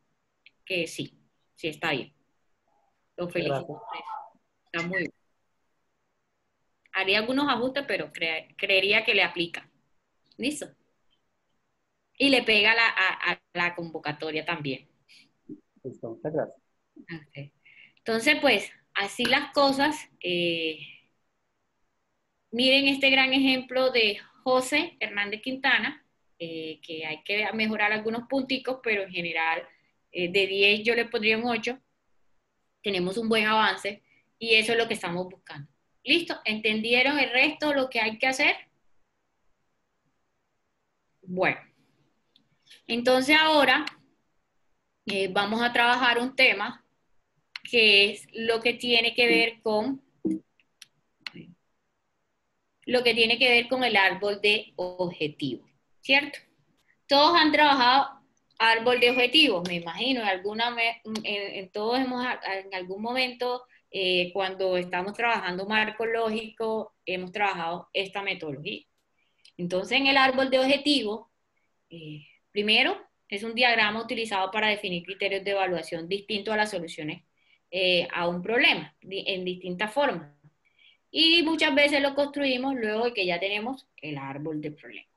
que sí está bien. Lo felicito. Está muy bien. Haría algunos ajustes, pero creería que le aplica. ¿Listo? Y le pega a la convocatoria también. Listo, muchas gracias. Okay. Entonces, pues, así las cosas. Miren este gran ejemplo de José Hernández Quintana, que hay que mejorar algunos punticos, pero en general de 10 yo le pondría un 8. Tenemos un buen avance y eso es lo que estamos buscando. ¿Listo? ¿Entendieron el resto, lo que hay que hacer? Bueno, entonces ahora vamos a trabajar un tema que es lo que tiene que ver con el árbol de objetivos, ¿cierto? Todos han trabajado árbol de objetivos, me imagino, todos en algún momento, cuando estamos trabajando marco lógico, hemos trabajado esta metodología. Entonces, en el árbol de objetivos, primero, es un diagrama utilizado para definir criterios de evaluación distintos a las soluciones a un problema, en distintas formas. Y muchas veces lo construimos luego de que ya tenemos el árbol de problemas.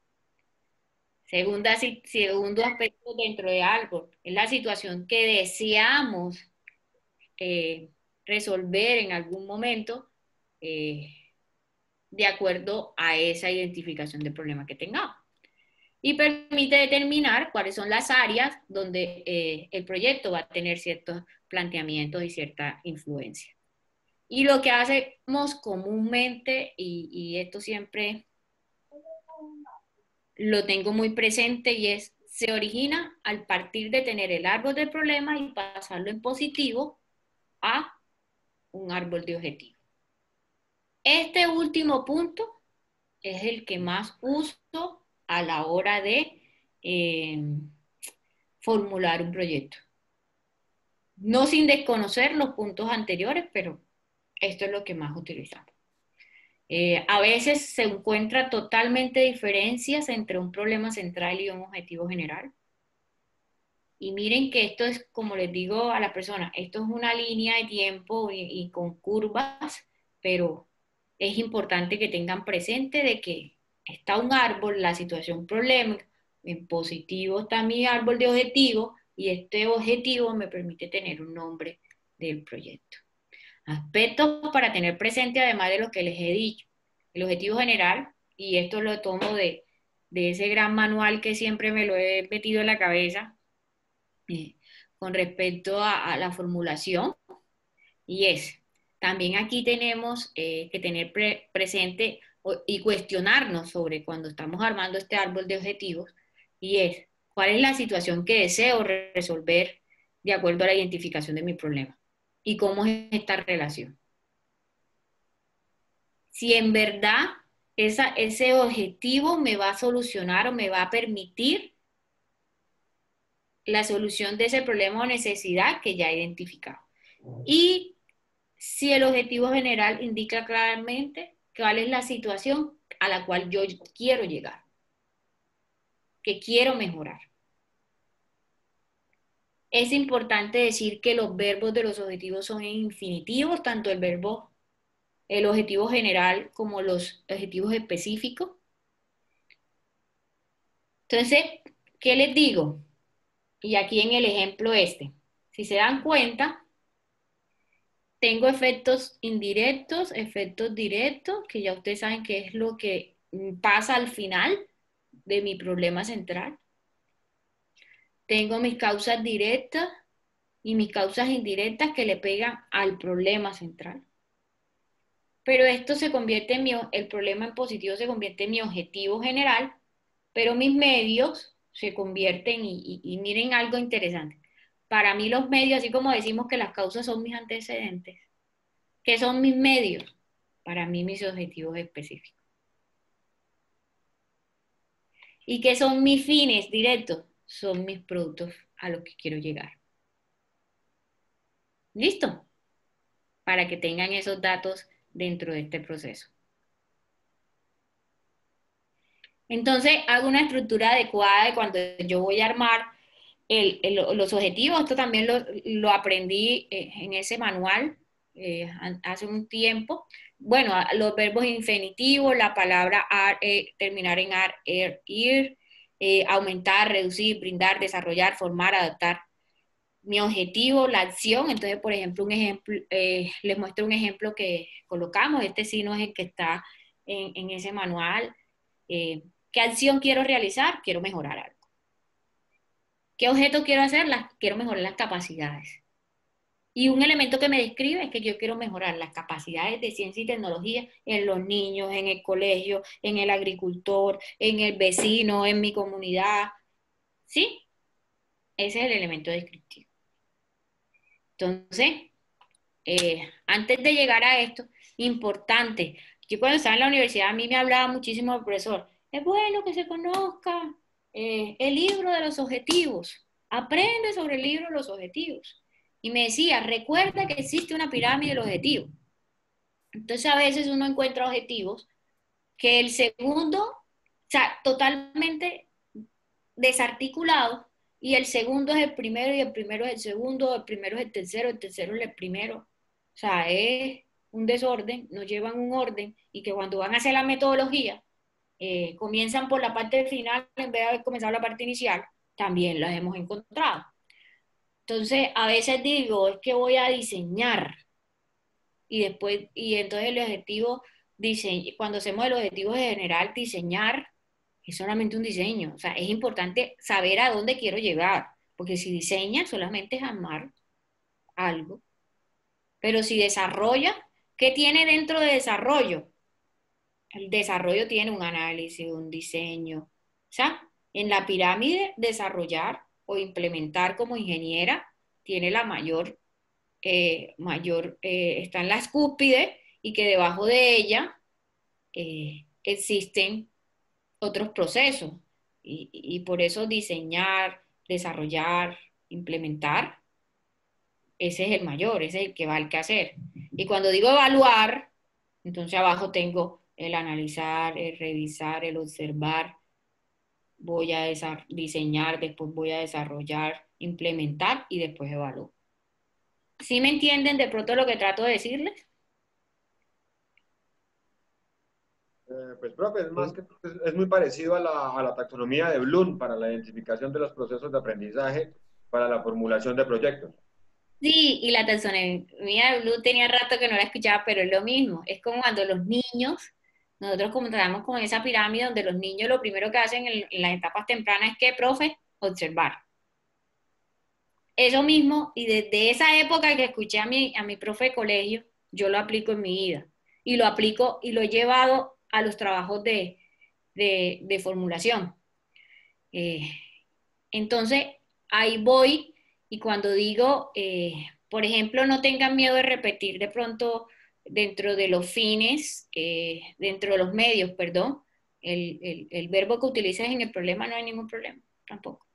Segundo aspecto dentro de algo, es la situación que deseamos resolver en algún momento de acuerdo a esa identificación de problema que tengamos. Y permite determinar cuáles son las áreas donde el proyecto va a tener ciertos planteamientos y cierta influencia. Y lo que hacemos comúnmente, y esto siempre lo tengo muy presente, y es, se origina al partir de tener el árbol del problema y pasarlo en positivo a un árbol de objetivo. Este último punto es el que más uso a la hora de formular un proyecto. No sin desconocer los puntos anteriores, pero esto es lo que más utilizamos. A veces se encuentran totalmente diferencias entre un problema central y un objetivo general. Y miren que esto es, como les digo a las personas, esto es una línea de tiempo y con curvas, pero es importante que tengan presente de que está un árbol, la situación problema, en positivo está mi árbol de objetivo, y este objetivo me permite tener un nombre del proyecto. Aspectos para tener presente, además de lo que les he dicho. El objetivo general, y esto lo tomo de ese gran manual que siempre me lo he metido en la cabeza, con respecto a la formulación, y es, también aquí tenemos que tener presente y cuestionarnos sobre cuando estamos armando este árbol de objetivos, y es, ¿cuál es la situación que deseo resolver de acuerdo a la identificación de mi problema? ¿Y cómo es esta relación? Si en verdad ese objetivo me va a solucionar o me va a permitir la solución de ese problema o necesidad que ya he identificado. Y si el objetivo general indica claramente cuál es la situación a la cual yo quiero llegar, que quiero mejorar. Es importante decir que los verbos de los objetivos son infinitivos, tanto el objetivo general como los objetivos específicos. Entonces, ¿qué les digo? Y aquí en el ejemplo si se dan cuenta, tengo efectos indirectos, efectos directos, que ya ustedes saben que es lo que pasa al final de mi problema central. Tengo mis causas directas y mis causas indirectas que le pegan al problema central. Pero esto se convierte el problema en positivo se convierte en mi objetivo general, pero mis medios se convierten, y miren algo interesante. Para mí los medios, así como decimos que las causas son mis antecedentes, ¿qué son mis medios? Para mí mis objetivos específicos. ¿Y qué son mis fines directos? Son mis productos a los que quiero llegar. ¿Listo? Para que tengan esos datos dentro de este proceso. Entonces, hago una estructura adecuada de cuando yo voy a armar los objetivos. Esto también lo aprendí en ese manual hace un tiempo. Bueno, los verbos infinitivos, la palabra terminar en ar, ir, aumentar, reducir, brindar, desarrollar, formar, adaptar. Mi objetivo, la acción. Entonces, por ejemplo, les muestro un ejemplo que colocamos. Este sí no es el que está en ese manual. ¿Qué acción quiero realizar? Quiero mejorar algo. ¿Qué objeto quiero hacer? Quiero mejorar las capacidades. Y un elemento que me describe es que yo quiero mejorar las capacidades de ciencia y tecnología en los niños, en el colegio, en el agricultor, en el vecino, en mi comunidad. ¿Sí? Ese es el elemento descriptivo. Entonces, antes de llegar a esto, importante, yo cuando estaba en la universidad a mí me hablaba muchísimo el profesor, es bueno que se conozca el libro de los objetivos, aprende sobre el libro de los objetivos. Y me decía, recuerda que existe una pirámide de los objetivos. Entonces a veces uno encuentra objetivos que el segundo, o sea, totalmente desarticulado, y el segundo es el primero, y el primero es el segundo, el primero es el tercero es el primero. O sea, es un desorden, no llevan un orden, y que cuando van a hacer la metodología, comienzan por la parte final en vez de haber comenzado la parte inicial, también las hemos encontrado. Entonces, a veces digo, es que voy a diseñar, y entonces el objetivo, cuando hacemos el objetivo general, diseñar es solamente un diseño. O sea, es importante saber a dónde quiero llegar, porque si diseña solamente es armar algo. Pero si desarrolla, ¿qué tiene dentro de desarrollo? El desarrollo tiene un análisis, un diseño. O sea, en la pirámide, desarrollar o implementar como ingeniera tiene la está en la cúspide, y que debajo de ella existen otros procesos. Y por eso diseñar, desarrollar, implementar, ese es el mayor, ese es el que va al quehacer. Y cuando digo evaluar, entonces abajo tengo el analizar, el revisar, el observar, voy a diseñar, después voy a desarrollar, implementar y después evalúo. ¿Sí me entienden de pronto lo que trato de decirles? Pues, profe, es muy parecido a la taxonomía de Bloom para la identificación de los procesos de aprendizaje para la formulación de proyectos. Sí, y la taxonomía de Bloom tenía rato que no la escuchaba, pero es lo mismo. Es como cuando los niños, nosotros como trabajamos con esa pirámide donde los niños lo primero que hacen en las etapas tempranas es ¿qué, profe? Observar. Eso mismo, y desde esa época que escuché a mi profe de colegio, yo lo aplico en mi vida. Y lo aplico y lo he llevado a los trabajos de formulación. Entonces, ahí voy, y cuando digo, por ejemplo, no tengan miedo de repetir de pronto dentro de los fines, dentro de los medios, perdón, el verbo que utilices en el problema, no hay ningún problema, tampoco.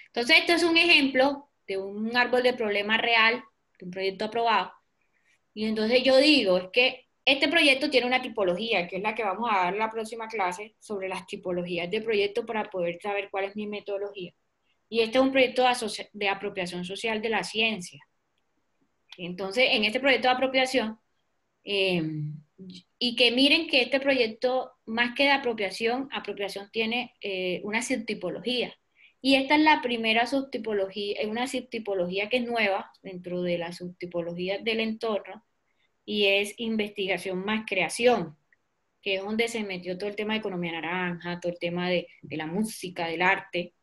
Entonces, esto es un ejemplo de un árbol de problema real, de un proyecto aprobado. Y entonces yo digo, es que este proyecto tiene una tipología, que es la que vamos a dar en la próxima clase, sobre las tipologías de proyecto para poder saber cuál es mi metodología. Y este es un proyecto de apropiación social de la ciencia. Entonces, en este proyecto de apropiación, y que miren que este proyecto, más que de apropiación tiene una subtipología. Y esta es la primera subtipología, es una subtipología que es nueva dentro de las subtipologías del entorno, y es investigación más creación, que es donde se metió todo el tema de economía naranja, todo el tema de la música, del arte,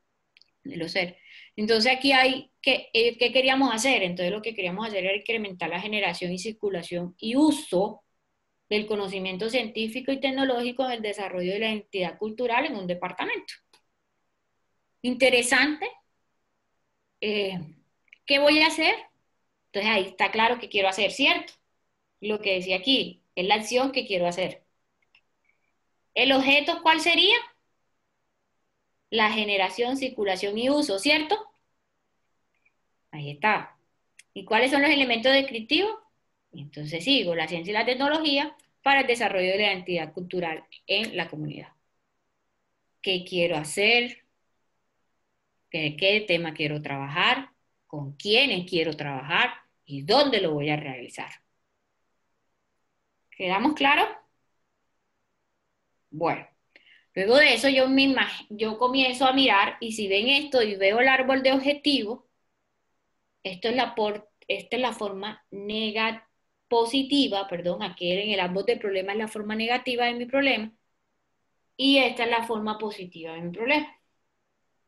de los seres. Entonces aquí hay, ¿qué queríamos hacer? Entonces lo que queríamos hacer era incrementar la generación y circulación y uso del conocimiento científico y tecnológico en el desarrollo de la identidad cultural en un departamento. Interesante. ¿Qué voy a hacer? Entonces ahí está claro que quiero hacer, ¿cierto? Lo que decía aquí, es la acción que quiero hacer. ¿El objeto cuál sería? La generación, circulación y uso, ¿cierto? Ahí está. ¿Y cuáles son los elementos descriptivos? Entonces sigo la ciencia y la tecnología para el desarrollo de la identidad cultural en la comunidad. ¿Qué quiero hacer? ¿Qué tema quiero trabajar? ¿Con quiénes quiero trabajar? ¿Y dónde lo voy a realizar? ¿Quedamos claros? Bueno, luego de eso yo comienzo a mirar, y si ven esto y veo el árbol de objetivos, esta es la forma positiva, perdón, aquí en el árbol de problema es la forma negativa de mi problema, y esta es la forma positiva de mi problema.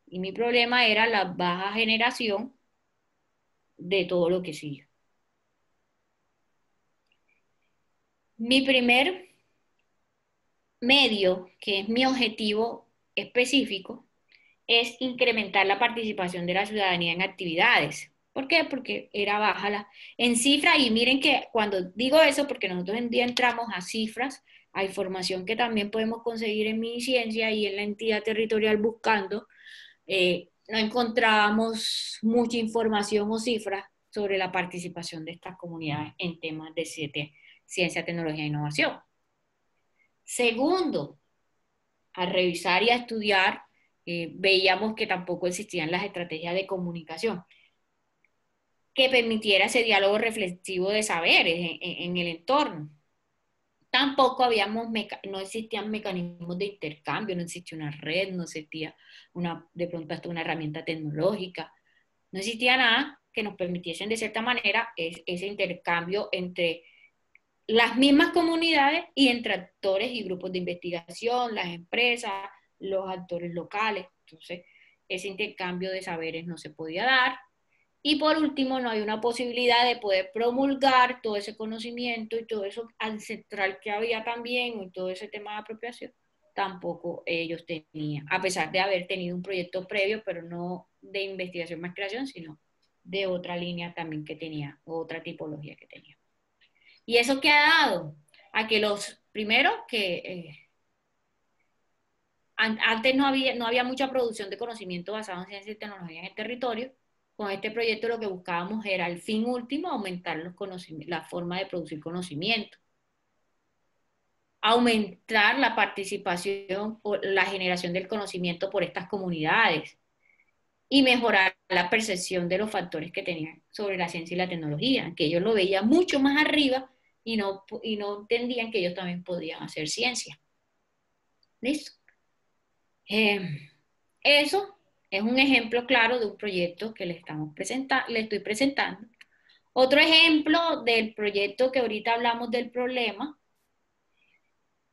Y mi problema era la baja generación de todo lo que sigue. Mi primer medio, que es mi objetivo específico, es incrementar la participación de la ciudadanía en actividades. ¿Por qué? Porque era baja en cifras, y miren que cuando digo eso, porque nosotros en día entramos a cifras, a información que también podemos conseguir en MiniCiencia y en la entidad territorial buscando, no encontrábamos mucha información o cifras sobre la participación de estas comunidades en temas de ciencia, tecnología e innovación. Segundo, al revisar y a estudiar, veíamos que tampoco existían las estrategias de comunicación que permitiera ese diálogo reflexivo de saberes en el entorno. tampoco no existían mecanismos de intercambio, no existía una red, no existía de pronto hasta una herramienta tecnológica, no existía nada que nos permitiesen de cierta manera ese intercambio entre las mismas comunidades y entre actores y grupos de investigación, las empresas, los actores locales. Entonces, ese intercambio de saberes no se podía dar. Y por último, no hay una posibilidad de poder promulgar todo ese conocimiento y todo eso ancestral que había también, y todo ese tema de apropiación, tampoco ellos tenían, a pesar de haber tenido un proyecto previo, pero no de investigación más creación, sino de otra línea también que tenía, otra tipología que tenía. ¿Y eso qué ha dado? A que primero que antes no había mucha producción de conocimiento basado en ciencia y tecnología en el territorio. Con este proyecto lo que buscábamos era, el fin último, aumentar la forma de producir conocimiento, aumentar la participación o la generación del conocimiento por estas comunidades y mejorar la percepción de los factores que tenían sobre la ciencia y la tecnología, que ellos lo veían mucho más arriba y no entendían que ellos también podían hacer ciencia. ¿Listo? Eso es un ejemplo claro de un proyecto que le estoy presentando. Otro ejemplo del proyecto que ahorita hablamos del problema.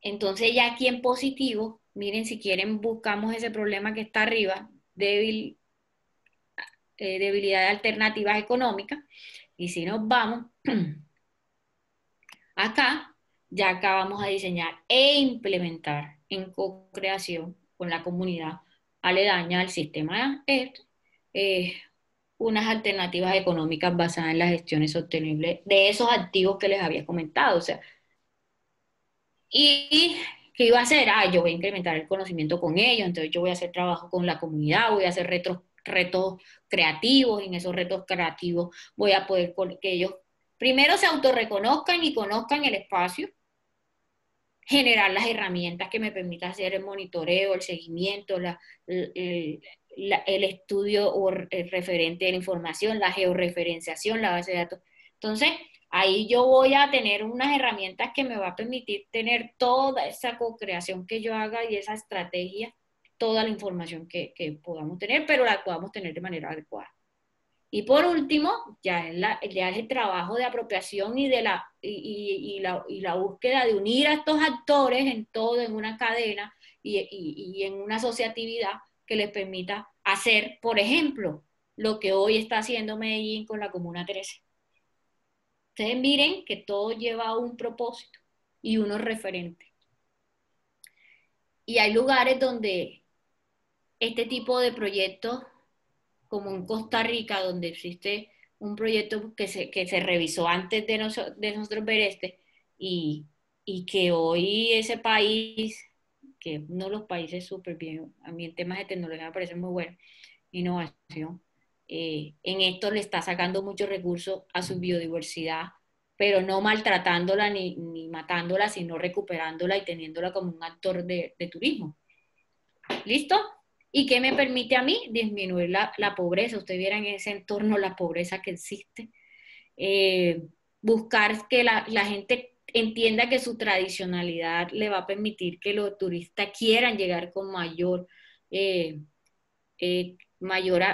Entonces ya aquí en positivo, miren, si quieren buscamos ese problema que está arriba, debilidad de alternativas económicas. Y si nos vamos, acá vamos a diseñar e implementar en co-creación con la comunidad aledaña al sistema unas alternativas económicas basadas en las gestiones sostenibles de esos activos que les había comentado. O sea, ¿y qué iba a hacer? Yo voy a incrementar el conocimiento con ellos, entonces yo voy a hacer trabajo con la comunidad, voy a hacer retos creativos, y en esos retos creativos voy a poder que ellos primero se autorreconozcan y conozcan el espacio, generar las herramientas que me permitan hacer el monitoreo, el seguimiento, el estudio o el referente de la información, la georreferenciación, la base de datos. Entonces, ahí yo voy a tener unas herramientas que me va a permitir tener toda esa co-creación que yo haga y esa estrategia, toda la información que podamos tener, pero la podamos tener de manera adecuada. Y por último, ya es el trabajo de apropiación y la búsqueda de unir a estos actores en todo, en una cadena y en una asociatividad que les permita hacer, por ejemplo, lo que hoy está haciendo Medellín con la Comuna 13. Ustedes miren que todo lleva un propósito y unos referentes. Y hay lugares donde este tipo de proyectos, como en Costa Rica, donde existe un proyecto que se revisó antes de nosotros ver y que hoy ese país, que es uno de los países súper bien, a mí en temas de tecnología me parece muy bueno, innovación, en esto le está sacando muchos recursos a su biodiversidad, pero no maltratándola ni matándola, sino recuperándola y teniéndola como un actor de turismo. ¿Listo? ¿Y qué me permite a mí? Disminuir la pobreza. Ustedes vieran en ese entorno la pobreza que existe. Buscar que la gente entienda que su tradicionalidad le va a permitir que los turistas quieran llegar con mayor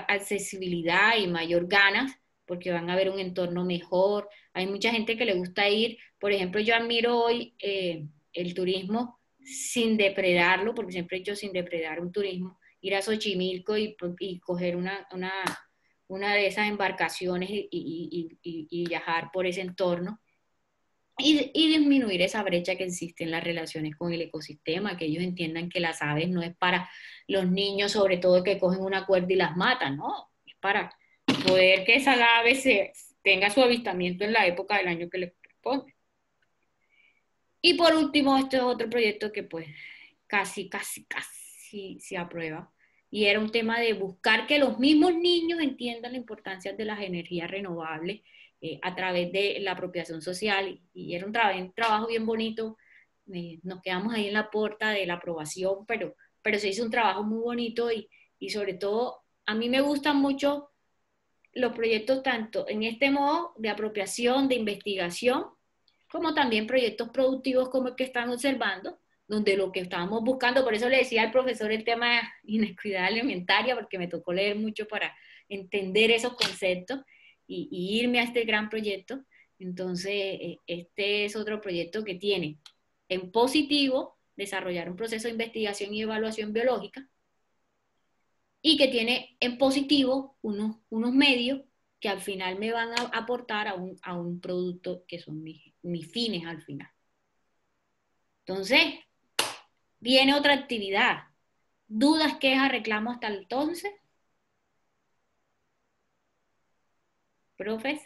accesibilidad y mayor ganas, porque van a ver un entorno mejor. Hay mucha gente que le gusta ir. Por ejemplo, yo admiro hoy el turismo sin depredarlo, porque siempre he hecho sin depredar un turismo, ir a Xochimilco y coger una de esas embarcaciones y viajar por ese entorno y disminuir esa brecha que existe en las relaciones con el ecosistema, que ellos entiendan que las aves no es para los niños, sobre todo que cogen una cuerda y las matan, no, es para poder que esa ave tenga su avistamiento en la época del año que le corresponde. Y por último, este es otro proyecto que pues casi se aprueba. Y era un tema de buscar que los mismos niños entiendan la importancia de las energías renovables a través de la apropiación social. Y era un trabajo bien bonito. Nos quedamos ahí en la puerta de la aprobación, pero se hizo un trabajo muy bonito y sobre todo a mí me gustan mucho los proyectos tanto en este modo de apropiación, de investigación, como también proyectos productivos como el que están observando, donde lo que estábamos buscando, por eso le decía al profesor el tema de inequidad alimentaria, porque me tocó leer mucho para entender esos conceptos y irme a este gran proyecto. Entonces, este es otro proyecto que tiene en positivo desarrollar un proceso de investigación y evaluación biológica, y que tiene en positivo unos medios que al final me van a aportar a un producto que son mis fines al final. Entonces, viene otra actividad. ¿Dudas, quejas, reclamos hasta entonces? ¿Profes?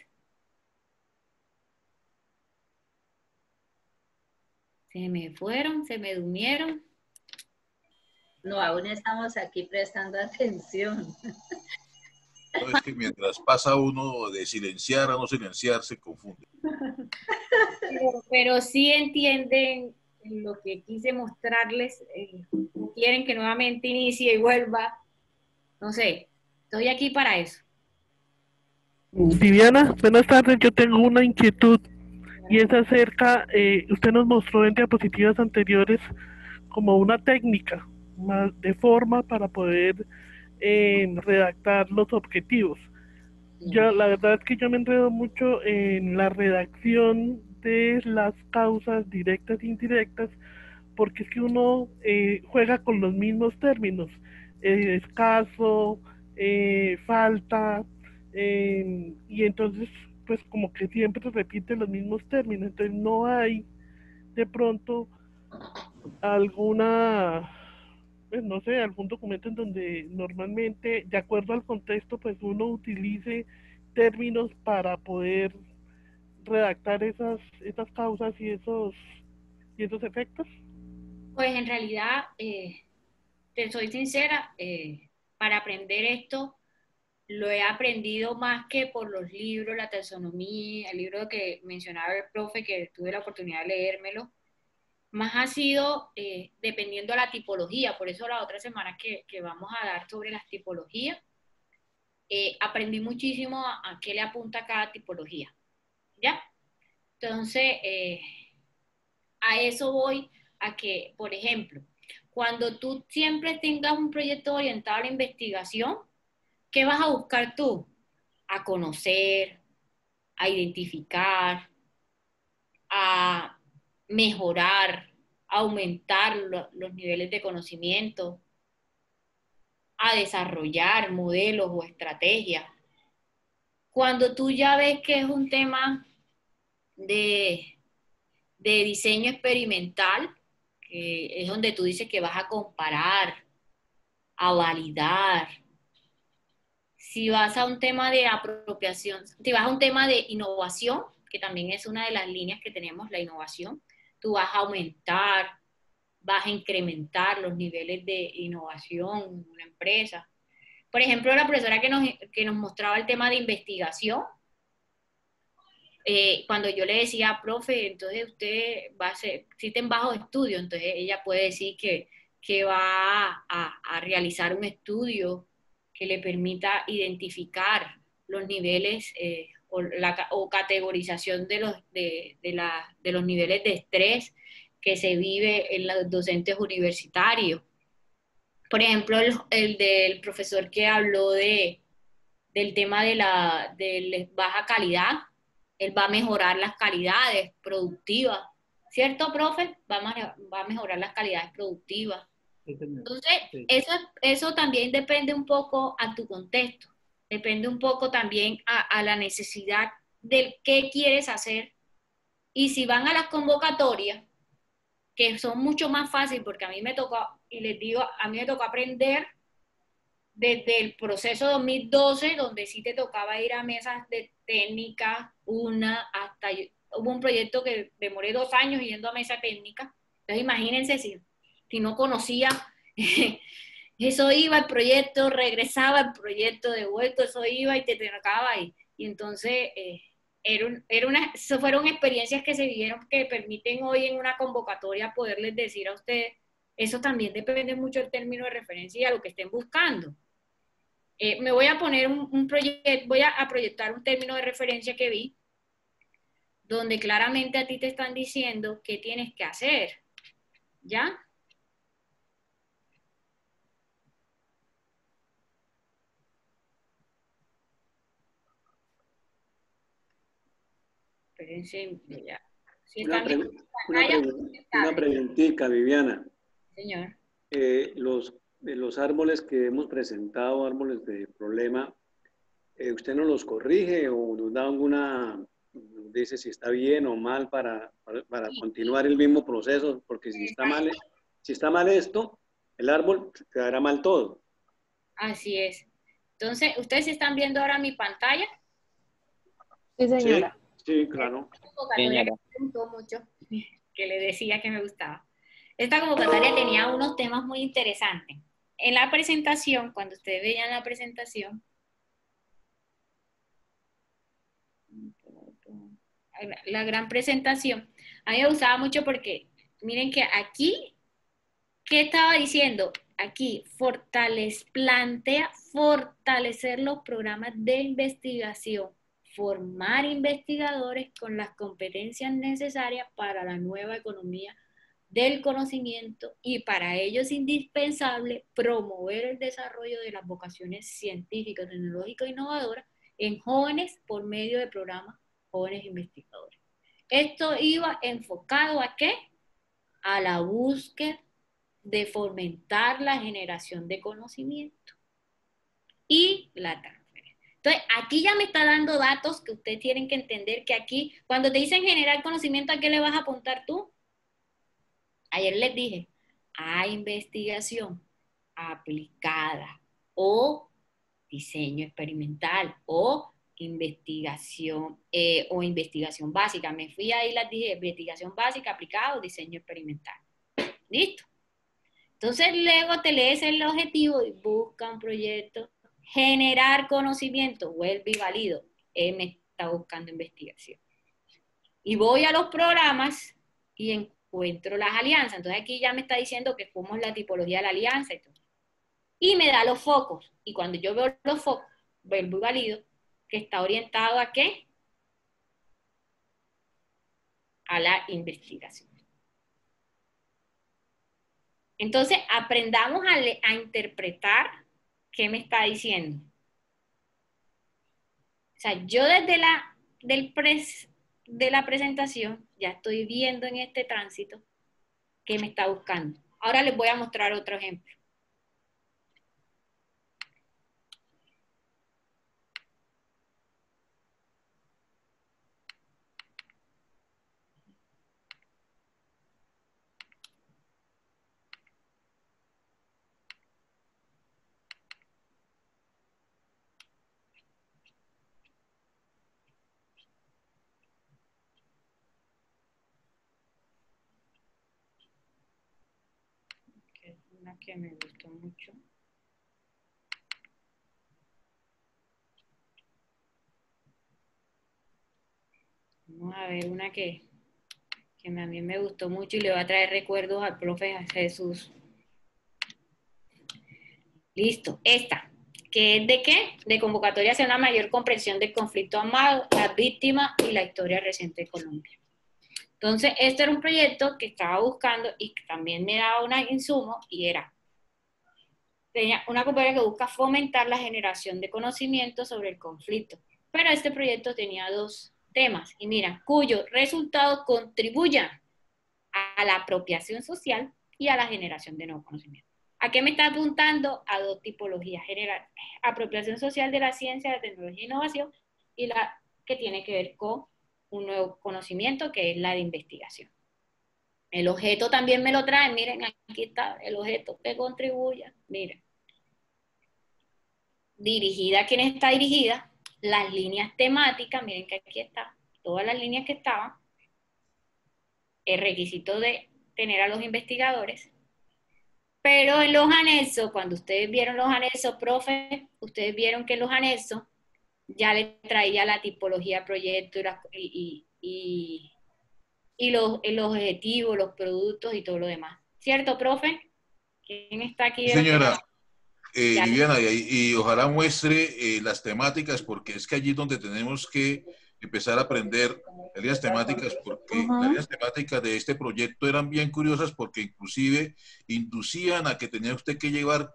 ¿Se me fueron? ¿Se me durmieron? No, aún estamos aquí prestando atención. No, es que mientras pasa uno de silenciar a no silenciar, se confunde. Pero sí entienden lo que quise mostrarles. Quieren que nuevamente inicie y vuelva. No sé, estoy aquí para eso. Viviana, buenas tardes. Yo tengo una inquietud y es acerca, usted nos mostró en diapositivas anteriores como una técnica más de forma para poder redactar los objetivos. Yo, la verdad es que yo me enredo mucho en la redacción de las causas directas e indirectas, porque es que uno juega con los mismos términos, escaso, falta, y entonces pues como que siempre repite los mismos términos, entonces no hay de pronto alguna, pues no sé, algún documento en donde normalmente, de acuerdo al contexto, pues uno utilice términos para poder redactar esas causas y esos efectos. Pues en realidad, te soy sincera, para aprender esto lo he aprendido más que por los libros, la taxonomía, el libro que mencionaba el profe, que tuve la oportunidad de leérmelo, más ha sido dependiendo de la tipología. Por eso la otra semana que vamos a dar sobre las tipologías, aprendí muchísimo a qué le apunta cada tipología, ¿ya? Entonces, a eso voy, a que, por ejemplo, cuando tú siempre tengas un proyecto orientado a la investigación, ¿qué vas a buscar tú? A conocer, a identificar, a mejorar, a aumentar los niveles de conocimiento, a desarrollar modelos o estrategias. Cuando tú ya ves que es un tema de diseño experimental, que es donde tú dices que vas a comparar, a validar. Si vas a un tema de apropiación, si vas a un tema de innovación, que también es una de las líneas que tenemos, la innovación, tú vas a aumentar, vas a incrementar los niveles de innovación en una empresa. Por ejemplo, la profesora que nos mostraba el tema de investigación, cuando yo le decía, profe, entonces usted va a hacer, existen bajos estudios, entonces ella puede decir que va a realizar un estudio que le permita identificar los niveles o categorización de los niveles de estrés que se vive en los docentes universitarios. Por ejemplo, el del profesor que habló del tema de la baja calidad, él va a mejorar las calidades productivas, ¿cierto, profe? Va a mejorar las calidades productivas. Entonces, eso también depende un poco a tu contexto, depende un poco también a la necesidad del qué quieres hacer. Y si van a las convocatorias, que son mucho más fáciles, porque a mí me tocó, y les digo, a mí me tocó aprender desde el proceso 2012, donde sí te tocaba ir a mesas de técnica, hubo un proyecto que demoré 2 años yendo a mesa técnica. Entonces imagínense si no conocía, eso iba al proyecto, regresaba al proyecto de vuelta, eso iba y te tocaba ahí. Y entonces fueron experiencias que se vivieron que permiten hoy en una convocatoria poderles decir a ustedes, eso también depende mucho del término de referencia y a lo que estén buscando. Me voy a poner un proyecto, voy a proyectar un término de referencia que vi, donde claramente a ti te están diciendo qué tienes que hacer. ¿Ya? Espérense, ya. Si Una, están viendo una preguntita, Viviana. Señor. Los árboles que hemos presentado, árboles de problema, ¿usted nos los corrige o nos da alguna, nos dice si está bien o mal para continuar el mismo proceso? Porque si está mal esto, el árbol quedará mal todo. Así es. Entonces, ¿ustedes están viendo ahora mi pantalla? Sí, señora. Sí, claro. Convocatoria que me gustó mucho, que le decía que me gustaba. Esta convocatoria tenía unos temas muy interesantes. En la presentación, cuando ustedes veían la presentación, la gran presentación, a mí me gustaba mucho porque, miren que aquí, ¿qué estaba diciendo? Aquí, plantea fortalecer los programas de investigación, formar investigadores con las competencias necesarias para la nueva economía del conocimiento, y para ello es indispensable promover el desarrollo de las vocaciones científicas, tecnológicas e innovadoras en jóvenes por medio de programas Jóvenes Investigadores. Esto iba enfocado ¿a qué? A la búsqueda de fomentar la generación de conocimiento y la transferencia. Entonces, aquí ya me está dando datos que ustedes tienen que entender que aquí, cuando te dicen generar conocimiento, ¿a qué le vas a apuntar tú? Ayer les dije, a investigación aplicada o diseño experimental o investigación básica. Me fui ahí, las dije, investigación básica, aplicada o diseño experimental. ¿Listo? Entonces luego te lees el objetivo y busca un proyecto, generar conocimiento, vuelve y valido. Me está buscando investigación. Y voy a los programas y encuentro las alianzas. Entonces aquí ya me está diciendo que cómo es la tipología de la alianza y todo. Y me da los focos. Y cuando yo veo los focos, vuelvo y valido, que está orientado ¿a qué? A la investigación. Entonces, aprendamos a interpretar qué me está diciendo. O sea, yo desde de la presentación ya estoy viendo en este tránsito qué me está buscando. Ahora les voy a mostrar otro ejemplo. Una que me gustó mucho. Vamos a ver una que a mí me gustó mucho y le va a traer recuerdos al profe Jesús. Listo, esta, que es de qué? De convocatoria hacia una mayor comprensión del conflicto armado, las víctimas y la historia reciente de Colombia. Entonces, este era un proyecto que estaba buscando y que también me daba un insumo y tenía una convocatoria que busca fomentar la generación de conocimiento sobre el conflicto. Pero este proyecto tenía dos temas, y mira, cuyos resultados contribuyan a la apropiación social y a la generación de nuevo conocimiento. ¿A qué me está apuntando? A dos tipologías generales: apropiación social de la ciencia, la tecnología e innovación, y la que tiene que ver con un nuevo conocimiento, que es la de investigación. El objeto también me lo traen, miren, aquí está el objeto que contribuya, miren. Dirigida a quienes está dirigida, las líneas temáticas, miren que aquí está, todas las líneas que estaban, el requisito de tener a los investigadores, pero en los anexos, cuando ustedes vieron los anexos, profe, ustedes vieron que en los anexos ya le traía la tipología proyecto y los objetivos, los productos y todo lo demás. ¿Cierto, profe? ¿Quién está aquí? Señora, Viviana, y ojalá muestre las temáticas, porque es que allí es donde tenemos que empezar a aprender las líneas temáticas, porque las líneas temáticas de este proyecto eran bien curiosas porque inclusive inducían a que tenía usted que llevar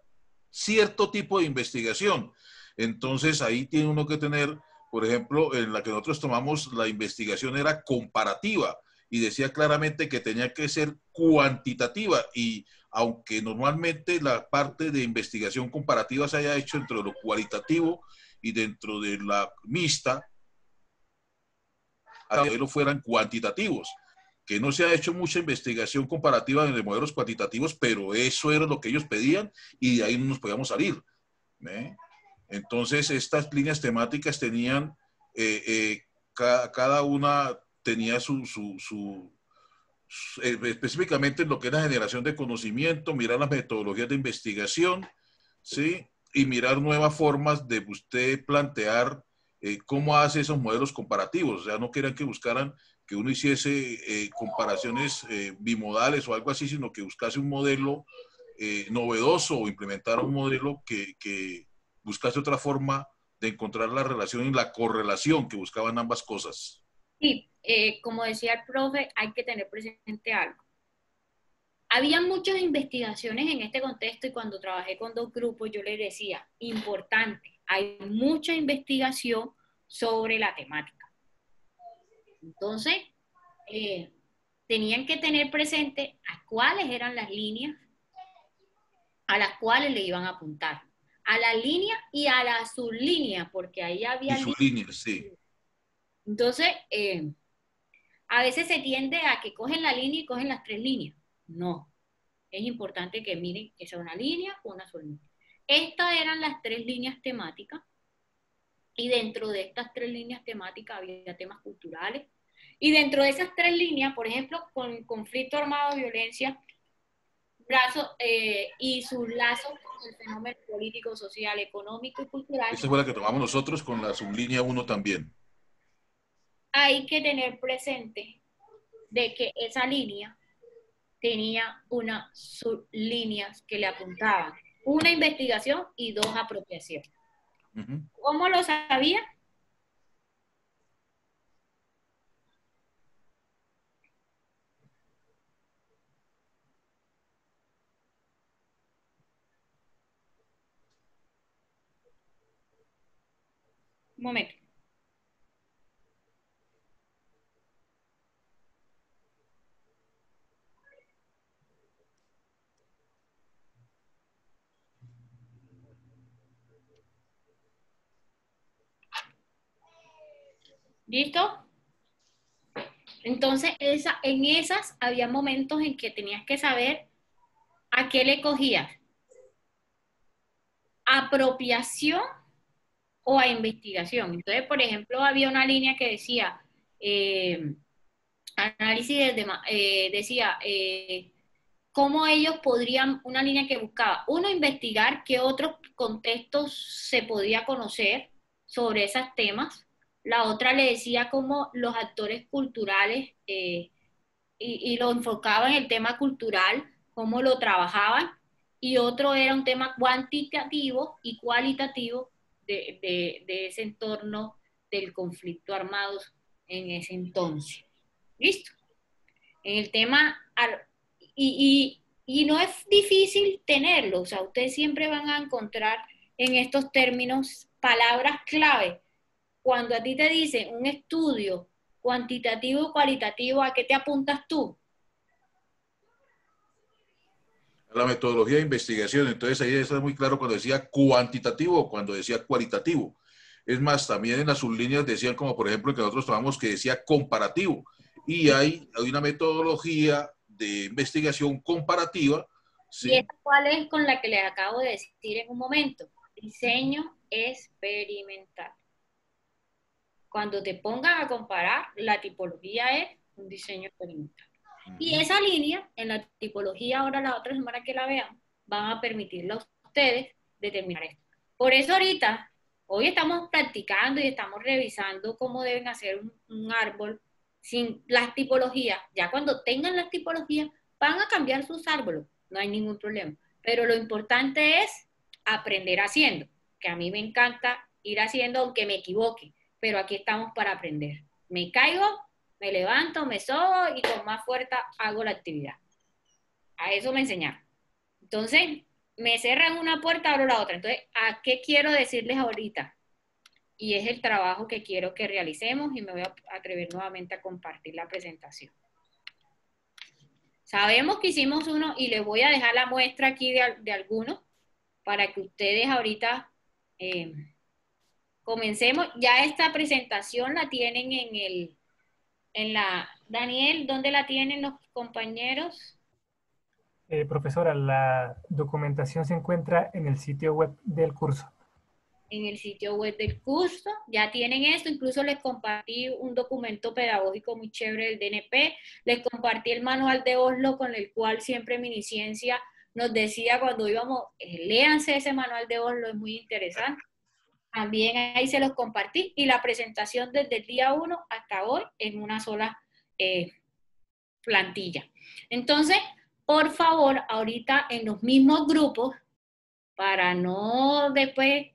cierto tipo de investigación. Entonces ahí tiene uno que tener, por ejemplo, en la que nosotros tomamos, la investigación era comparativa y decía claramente que tenía que ser cuantitativa, y aunque normalmente la parte de investigación comparativa se haya hecho dentro de lo cualitativo y dentro de la mixta, a que fueran cuantitativos, que no se ha hecho mucha investigación comparativa de modelos cuantitativos, pero eso era lo que ellos pedían y de ahí no nos podíamos salir. Entonces, estas líneas temáticas tenían, cada una tenía específicamente en lo que era generación de conocimiento, mirar las metodologías de investigación, ¿sí? Y mirar nuevas formas de usted plantear cómo hace esos modelos comparativos. O sea, no querían que buscaran que uno hiciese comparaciones bimodales o algo así, sino que buscase un modelo novedoso o implementara un modelo que buscase otra forma de encontrar la relación y la correlación que buscaban ambas cosas. Sí, como decía el profe, hay que tener presente algo. Había muchas investigaciones en este contexto y cuando trabajé con 2 grupos yo les decía, importante, hay mucha investigación sobre la temática. Entonces, tenían que tener presente a cuáles eran las líneas a las cuales le iban a apuntar. A la línea y a la sublínea, porque ahí había... Y sublíneas, sí. Entonces, a veces se tiende a que cogen la línea y cogen las 3 líneas. No. Es importante que miren que sea una línea o una sublínea. Estas eran las 3 líneas temáticas. Y dentro de estas 3 líneas temáticas había temas culturales. Y dentro de esas 3 líneas, por ejemplo, con conflicto armado, violencia, y sus lazos con el fenómeno político, social, económico y cultural. Esa fue la que tomamos nosotros con la sublínea 1 también. Hay que tener presente de que esa línea tenía unas sublíneas que le apuntaban. Una, investigación, y 2, apropiación. ¿Cómo lo sabía? Un momento. ¿Listo? Entonces, en esas había momentos en que tenías que saber a qué le cogías. ¿Apropiación o a investigación? Entonces, por ejemplo, había una línea que decía, análisis decía, cómo ellos podrían, una línea que buscaba, uno, investigar qué otros contextos se podía conocer sobre esos temas. La otra le decía cómo los actores culturales, y lo enfocaba en el tema cultural, cómo lo trabajaban, y otro era un tema cuantitativo y cualitativo de ese entorno del conflicto armado en ese entonces. ¿Listo? En el tema, y no es difícil tenerlo, o sea, ustedes siempre van a encontrar en estos términos palabras clave. Cuando a ti te dicen un estudio cuantitativo o cualitativo, ¿a qué te apuntas tú? La metodología de investigación. Entonces ahí está muy claro cuando decía cuantitativo o cuando decía cualitativo. Es más, también en las sublíneas decían, como por ejemplo que nosotros tomamos, que decía comparativo. Y hay una metodología de investigación comparativa. ¿Sí? ¿Y esta cuál es? Con la que les acabo de decir en un momento. Diseño experimental. Cuando te pongan a comparar, la tipología es un diseño experimental. Y esa línea, en la tipología, ahora la otra semana que la vean, van a permitirle a ustedes determinar esto. Por eso ahorita, hoy estamos practicando y estamos revisando cómo deben hacer un árbol sin las tipologías. Ya cuando tengan las tipologías, van a cambiar sus árboles, no hay ningún problema. Pero lo importante es aprender haciendo, que a mí me encanta ir haciendo aunque me equivoque. pero aquí estamos para aprender. Me caigo, me levanto, me sobo y con más fuerza hago la actividad. A eso me enseñaron. Entonces, me cerran una puerta, abro la otra. Entonces, ¿a qué quiero decirles ahorita? Y es el trabajo que quiero que realicemos y me voy a atrever nuevamente a compartir la presentación. Sabemos que hicimos uno y les voy a dejar la muestra aquí de algunos para que ustedes ahorita comencemos. Ya esta presentación la tienen Daniel, ¿dónde la tienen los compañeros? Profesora, la documentación se encuentra en el sitio web del curso. En el sitio web del curso, ya tienen esto, incluso les compartí un documento pedagógico muy chévere del DNP, les compartí el manual de Oslo con el cual siempre Miniciencia nos decía cuando íbamos, léanse ese manual de Oslo, es muy interesante. También ahí se los compartí y la presentación desde el día 1 hasta hoy en una sola plantilla. Entonces, por favor, ahorita en los mismos grupos, para no después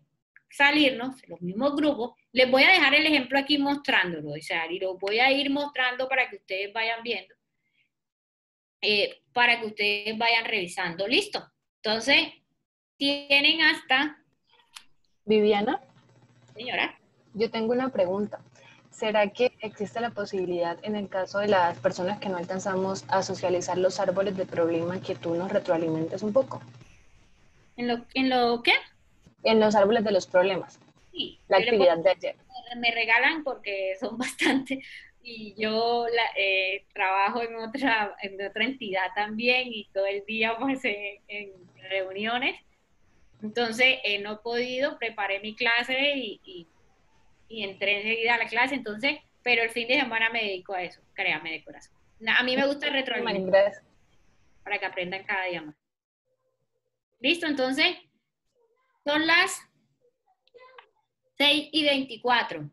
salirnos, los mismos grupos, les voy a dejar el ejemplo aquí mostrándolo, o sea, y lo voy a ir mostrando para que ustedes vayan viendo, para que ustedes vayan revisando. ¿Listo? Entonces, tienen hasta... Viviana, Señora. yo tengo una pregunta. ¿Será que existe la posibilidad en el caso de las personas que no alcanzamos a socializar los árboles de problema que tú nos retroalimentes un poco? ¿En lo qué? En los árboles de los problemas. Sí. La actividad de ayer. Me regalan porque son bastantes y yo trabajo en otra entidad también y todo el día pues en reuniones. Entonces no he podido, preparé mi clase y entré enseguida a la clase, entonces, pero el fin de semana me dedico a eso, créame de corazón. A mí me gusta retroalimentar para que aprendan cada día más. ¿Listo? Entonces, son las 6:24.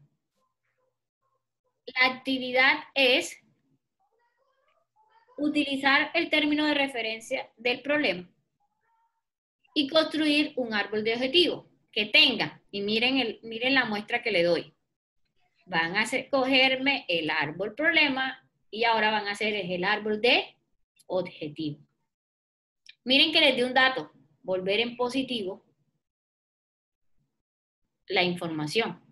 La actividad es utilizar el término de referencia del problema y construir un árbol de objetivo que tenga, y miren la muestra que le doy. Van a cogerme el árbol problema y ahora van a hacer el árbol de objetivo. Miren que les di un dato, volver en positivo la información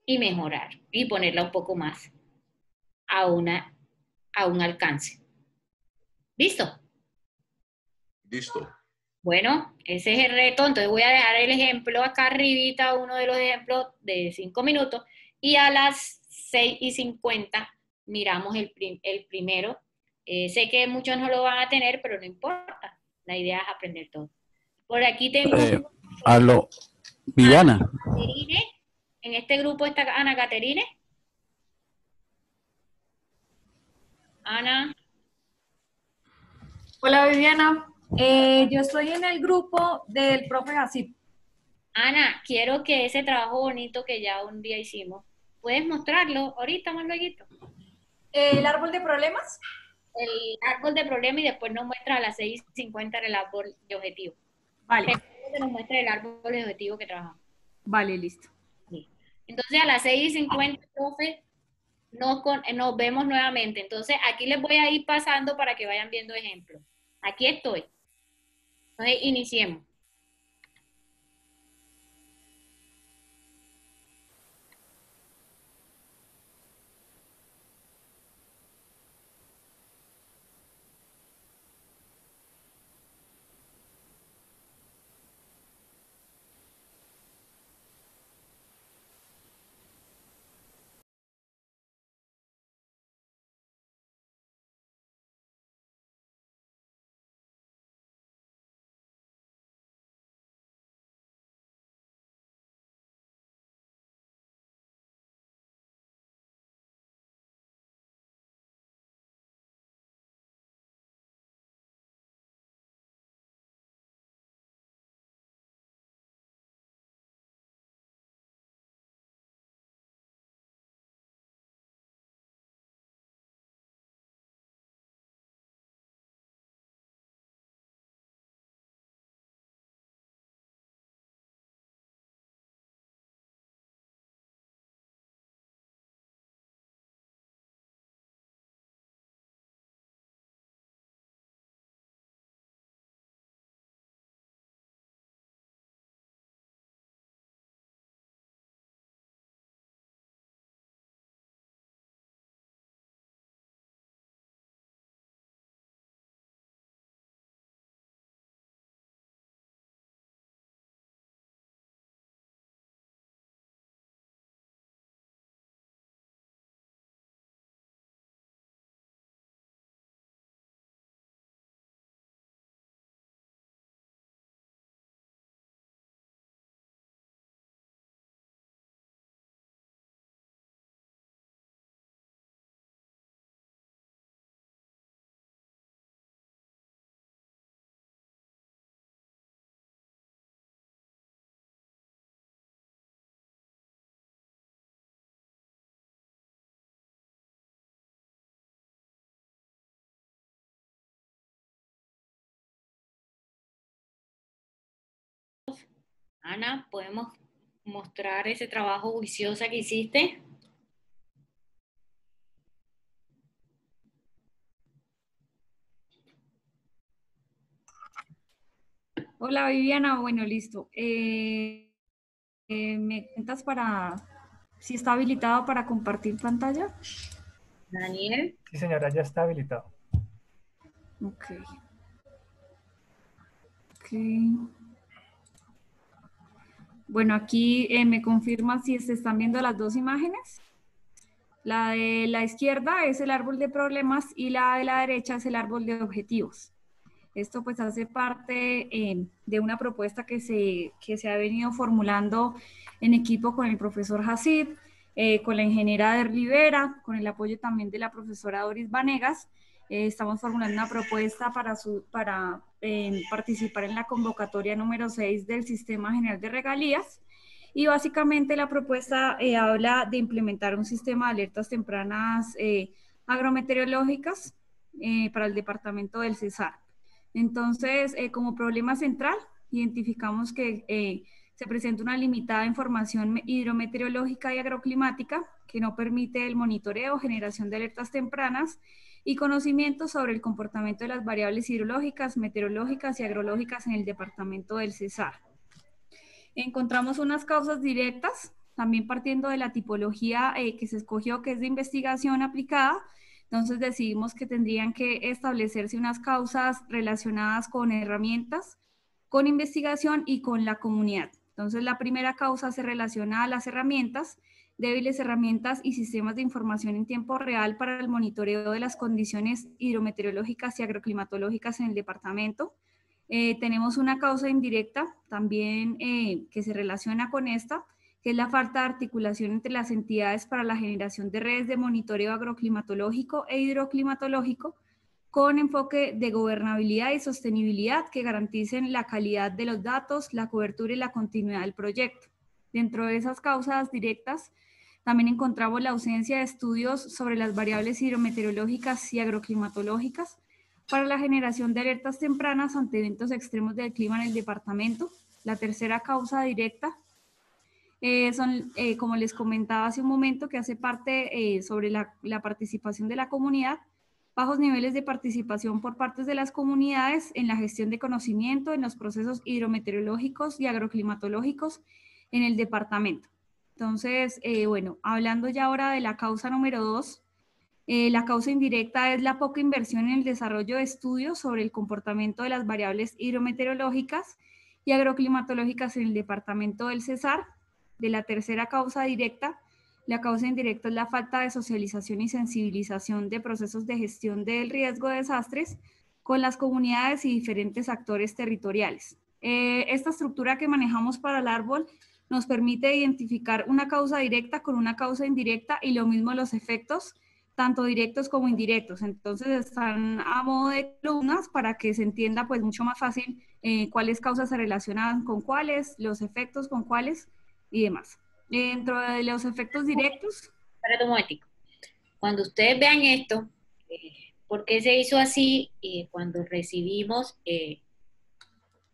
y mejorar y ponerla un poco más a un alcance. ¿Listo? Listo. Bueno, ese es el reto, entonces voy a dejar el ejemplo acá arribita, uno de los ejemplos de 5 minutos, y a las 6:50 miramos el primero. Sé que muchos no lo van a tener, pero no importa, la idea es aprender todo. Por aquí tengo... Aló, Viviana. Caterine. En este grupo está Ana Caterine. Ana. Hola Viviana, yo estoy en el grupo del profe Hasib. Ana, quiero que ese trabajo bonito que ya un día hicimos, ¿puedes mostrarlo ahorita más luego? ¿El árbol de problemas? El árbol de problemas y después nos muestra a las 6:50 el árbol de objetivo. Vale. Que nos muestre el árbol de objetivo que trabajamos. Vale, listo. Sí. Entonces a las 6:50, profe, nos vemos nuevamente. Entonces aquí les voy a ir pasando para que vayan viendo ejemplos. Aquí estoy. Entonces iniciemos. Ana, ¿podemos mostrar ese trabajo juiciosa que hiciste? Hola Viviana, bueno, listo. ¿Me cuentas si está habilitado para compartir pantalla? Daniel. Sí, señora, ya está habilitado. Ok. Bueno, aquí me confirma si se están viendo las dos imágenes. La de la izquierda es el árbol de problemas y la de la derecha es el árbol de objetivos. Esto pues hace parte de una propuesta que se ha venido formulando en equipo con el profesor Hasid, con la ingeniera de Rivera, con el apoyo también de la profesora Doris Vanegas. Estamos formulando una propuesta para participar en la convocatoria número 6 del Sistema General de Regalías. Y básicamente la propuesta habla de implementar un sistema de alertas tempranas agrometeorológicas para el departamento del Cesar. Entonces, como problema central, identificamos que se presenta una limitada información hidrometeorológica y agroclimática que no permite el monitoreo, generación de alertas tempranas y conocimiento sobre el comportamiento de las variables hidrológicas, meteorológicas y agrológicas en el departamento del Cesar. Encontramos unas causas directas, también partiendo de la tipología que se escogió, que es de investigación aplicada. Entonces decidimos que tendrían que establecerse unas causas relacionadas con herramientas, con investigación y con la comunidad. Entonces la primera causa se relaciona a las herramientas, débiles herramientas y sistemas de información en tiempo real para el monitoreo de las condiciones hidrometeorológicas y agroclimatológicas en el departamento. Tenemos una causa indirecta también que se relaciona con esta, que es la falta de articulación entre las entidades para la generación de redes de monitoreo agroclimatológico e hidroclimatológico con enfoque de gobernabilidad y sostenibilidad que garanticen la calidad de los datos, la cobertura y la continuidad del proyecto. Dentro de esas causas directas, también encontramos la ausencia de estudios sobre las variables hidrometeorológicas y agroclimatológicas para la generación de alertas tempranas ante eventos extremos del clima en el departamento. La tercera causa directa son, como les comentaba hace un momento, que hace parte sobre la participación de la comunidad, bajos niveles de participación por partes de las comunidades en la gestión de conocimiento en los procesos hidrometeorológicos y agroclimatológicos en el departamento. Entonces, bueno, hablando ya ahora de la causa número 2, la causa indirecta es la poca inversión en el desarrollo de estudios sobre el comportamiento de las variables hidrometeorológicas y agroclimatológicas en el departamento del Cesar. De la tercera causa directa, la causa indirecta es la falta de socialización y sensibilización de procesos de gestión del riesgo de desastres con las comunidades y diferentes actores territoriales. Esta estructura que manejamos para el árbol nos permite identificar una causa directa con una causa indirecta y lo mismo los efectos, tanto directos como indirectos. Entonces están a modo de columnas para que se entienda pues mucho más fácil cuáles causas se relacionan con cuáles, los efectos con cuáles y demás. Dentro de los efectos directos... Espérate un momentico. Cuando ustedes vean esto, ¿por qué se hizo así? Cuando recibimos,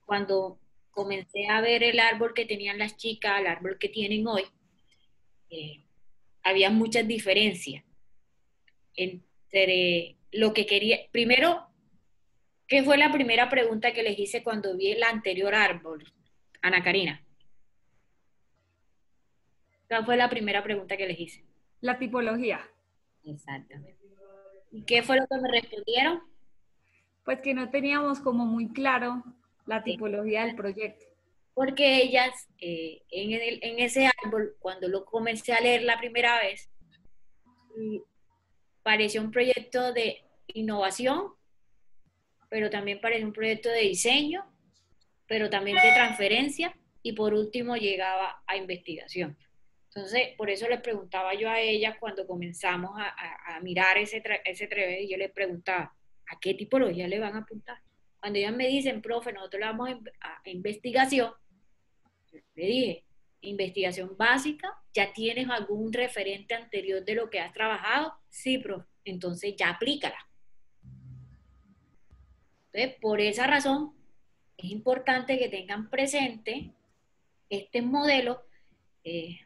cuando comencé a ver el árbol que tenían las chicas, el árbol que tienen hoy, había muchas diferencias entre lo que quería. Primero, ¿qué fue la primera pregunta que les hice cuando vi el anterior árbol, Ana Karina? ¿Cuál fue la primera pregunta que les hice? La tipología. Exactamente. ¿Y qué fue lo que me respondieron? Pues que no teníamos como muy claro la tipología del proyecto. Porque ellas, en ese árbol, cuando lo comencé a leer la primera vez, pareció un proyecto de innovación, pero también pareció un proyecto de diseño, pero también de transferencia, y por último llegaba a investigación. Entonces, por eso les preguntaba yo a ella cuando comenzamos a mirar ese trevé, y yo les preguntaba, ¿a qué tipología le van a apuntar? Cuando ellas me dicen, profe, nosotros le vamos a investigación, le dije, investigación básica, ¿ya tienes algún referente anterior de lo que has trabajado? Sí, profe, entonces ya aplícala. Entonces, por esa razón, es importante que tengan presente este modelo,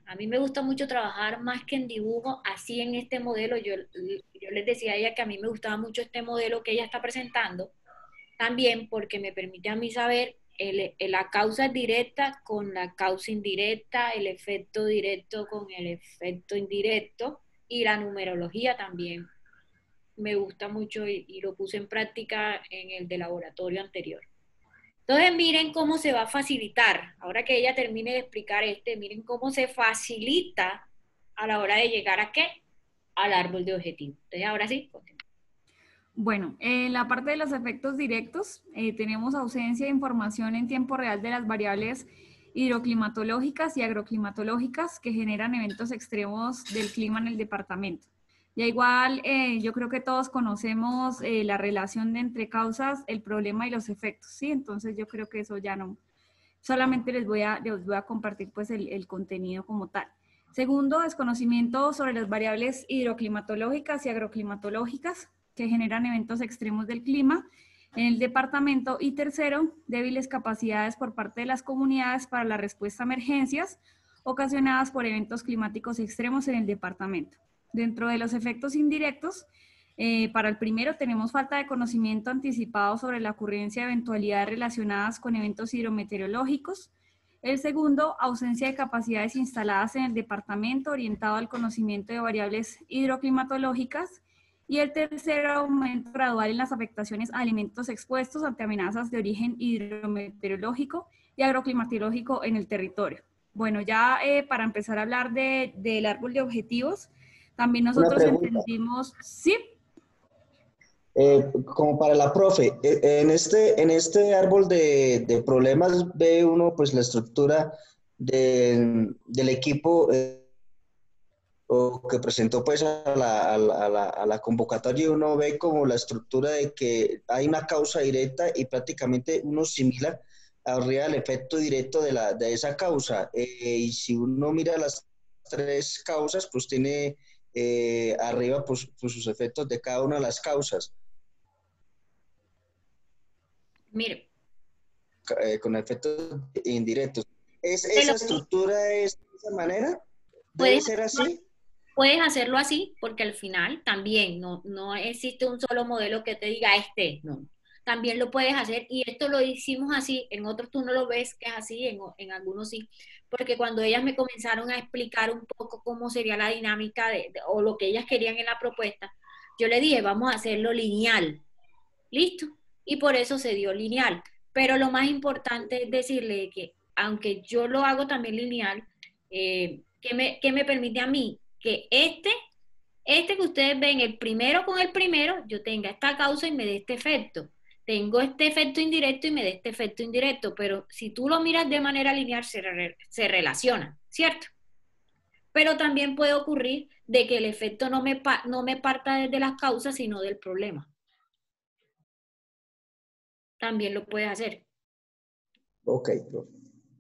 a mí me gusta mucho trabajar más que en dibujo, así en este modelo, yo les decía a ella que a mí me gustaba mucho este modelo que ella está presentando, también porque me permite a mí saber la causa directa con la causa indirecta, el efecto directo con el efecto indirecto, y la numerología también me gusta mucho y lo puse en práctica en el de laboratorio anterior. Entonces miren cómo se va a facilitar, ahora que ella termine de explicar miren cómo se facilita a la hora de llegar ¿a qué? Al árbol de objetivo. Entonces ahora sí, continúa. Bueno, en la parte de los efectos directos, tenemos ausencia de información en tiempo real de las variables hidroclimatológicas y agroclimatológicas que generan eventos extremos del clima en el departamento. Ya igual, yo creo que todos conocemos la relación de entre causas, el problema y los efectos, ¿sí? Entonces yo creo que eso ya no, solamente les voy a compartir pues el contenido como tal. Segundo, desconocimiento sobre las variables hidroclimatológicas y agroclimatológicas que generan eventos extremos del clima en el departamento. Y tercero, débiles capacidades por parte de las comunidades para la respuesta a emergencias ocasionadas por eventos climáticos extremos en el departamento. Dentro de los efectos indirectos, para el primero tenemos falta de conocimiento anticipado sobre la ocurrencia de eventualidades relacionadas con eventos hidrometeorológicos. El segundo, ausencia de capacidades instaladas en el departamento orientado al conocimiento de variables hidroclimatológicas. Y el tercero, aumento gradual en las afectaciones a alimentos expuestos ante amenazas de origen hidrometeorológico y agroclimatológico en el territorio. Bueno, ya para empezar a hablar del árbol de objetivos, también nosotros entendimos, ¿sí? Como para la profe, en este árbol de problemas ve uno pues la estructura del equipo o que presentó pues a la convocatoria, y uno ve como la estructura de que hay una causa directa y prácticamente uno asimila arriba el efecto directo de esa causa, y si uno mira las tres causas, pues tiene arriba pues sus efectos de cada una de las causas. Mire. Con efectos indirectos. ¿Esa estructura es de esa manera? ¿Debe ser así? Puedes hacerlo así, porque al final también no existe un solo modelo que te diga no. También lo puedes hacer, y esto lo hicimos así, en otros tú no lo ves que es así, en algunos sí, porque cuando ellas me comenzaron a explicar un poco cómo sería la dinámica o lo que ellas querían en la propuesta, yo le dije, vamos a hacerlo lineal, ¿listo? Y por eso se dio lineal. Pero lo más importante es decirle que, aunque yo lo hago también lineal, ¿qué me permite a mí? Que este que ustedes ven, el primero con el primero, yo tenga esta causa y me dé este efecto. Tengo este efecto indirecto y me dé este efecto indirecto, pero si tú lo miras de manera lineal, se relaciona, ¿cierto? Pero también puede ocurrir de que el efecto no me parta desde las causas, sino del problema. También lo puedes hacer. Ok.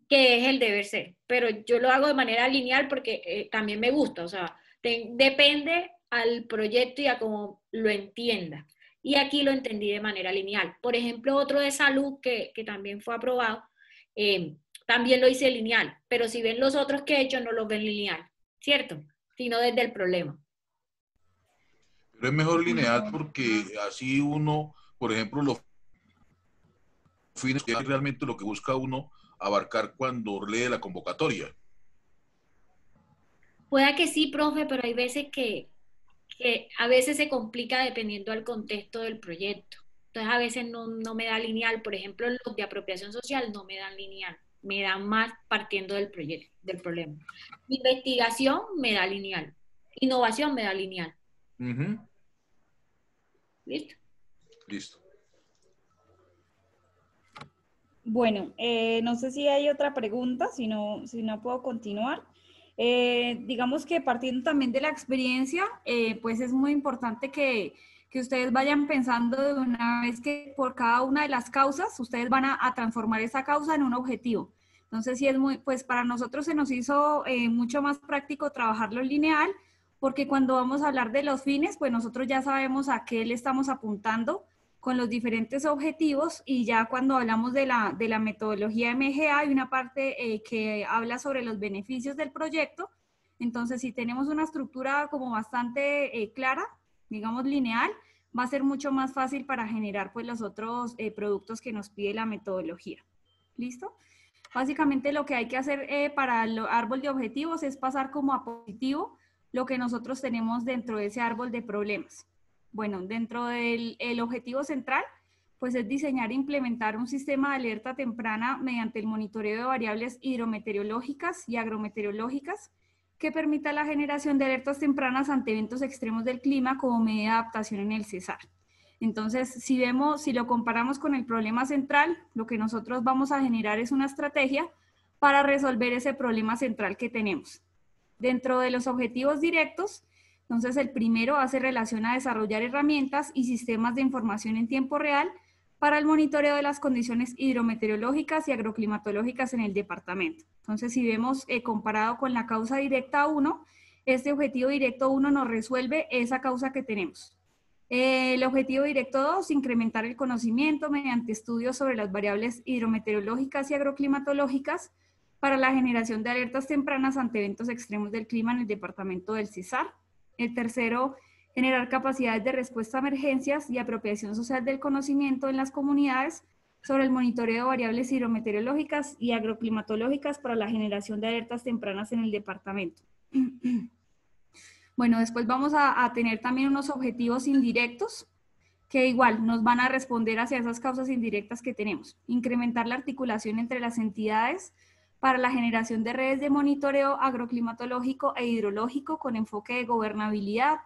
Que es el deber ser, pero yo lo hago de manera lineal porque también me gusta, o sea, depende al proyecto y a cómo lo entienda. Y aquí lo entendí de manera lineal. Por ejemplo, otro de salud que también fue aprobado, también lo hice lineal, pero si ven los otros que he hecho, no los ven lineal, ¿cierto? Sino desde el problema. Pero es mejor lineal porque así uno, por ejemplo, los fines que es realmente lo que busca uno abarcar cuando lee la convocatoria. Pueda que sí, profe, pero hay veces que a veces se complica dependiendo del contexto del proyecto. Entonces a veces no me da lineal. Por ejemplo, los de apropiación social no me dan lineal, me dan más partiendo del proyecto, del problema. Investigación me da lineal, innovación me da lineal. ¿Listo? Listo. Bueno, no sé si hay otra pregunta, si no puedo continuar. Digamos que partiendo también de la experiencia, pues es muy importante que ustedes vayan pensando de una vez que por cada una de las causas, ustedes van a transformar esa causa en un objetivo. Entonces, sí es pues para nosotros se nos hizo mucho más práctico trabajarlo lineal, porque cuando vamos a hablar de los fines, pues nosotros ya sabemos a qué le estamos apuntando con los diferentes objetivos, y ya cuando hablamos de la metodología MGA hay una parte que habla sobre los beneficios del proyecto. Entonces, si tenemos una estructura como bastante clara, digamos lineal, va a ser mucho más fácil para generar pues los otros productos que nos pide la metodología. ¿Listo? Básicamente lo que hay que hacer para el árbol de objetivos es pasar como a positivo lo que nosotros tenemos dentro de ese árbol de problemas. Bueno, dentro del objetivo central, pues es diseñar e implementar un sistema de alerta temprana mediante el monitoreo de variables hidrometeorológicas y agrometeorológicas que permita la generación de alertas tempranas ante eventos extremos del clima como medida de adaptación en el CESAR. Entonces, si lo comparamos con el problema central, lo que nosotros vamos a generar es una estrategia para resolver ese problema central que tenemos. Dentro de los objetivos directos, entonces el primero hace relación a desarrollar herramientas y sistemas de información en tiempo real para el monitoreo de las condiciones hidrometeorológicas y agroclimatológicas en el departamento. Entonces, si vemos comparado con la causa directa 1, este objetivo directo 1 nos resuelve esa causa que tenemos. El objetivo directo 2, incrementar el conocimiento mediante estudios sobre las variables hidrometeorológicas y agroclimatológicas para la generación de alertas tempranas ante eventos extremos del clima en el departamento del CESAR. El tercero, generar capacidades de respuesta a emergencias y apropiación social del conocimiento en las comunidades sobre el monitoreo de variables hidrometeorológicas y agroclimatológicas para la generación de alertas tempranas en el departamento. Bueno, después vamos a tener también unos objetivos indirectos que igual nos van a responder hacia esas causas indirectas que tenemos. Incrementar la articulación entre las entidades para la generación de redes de monitoreo agroclimatológico e hidrológico con enfoque de gobernabilidad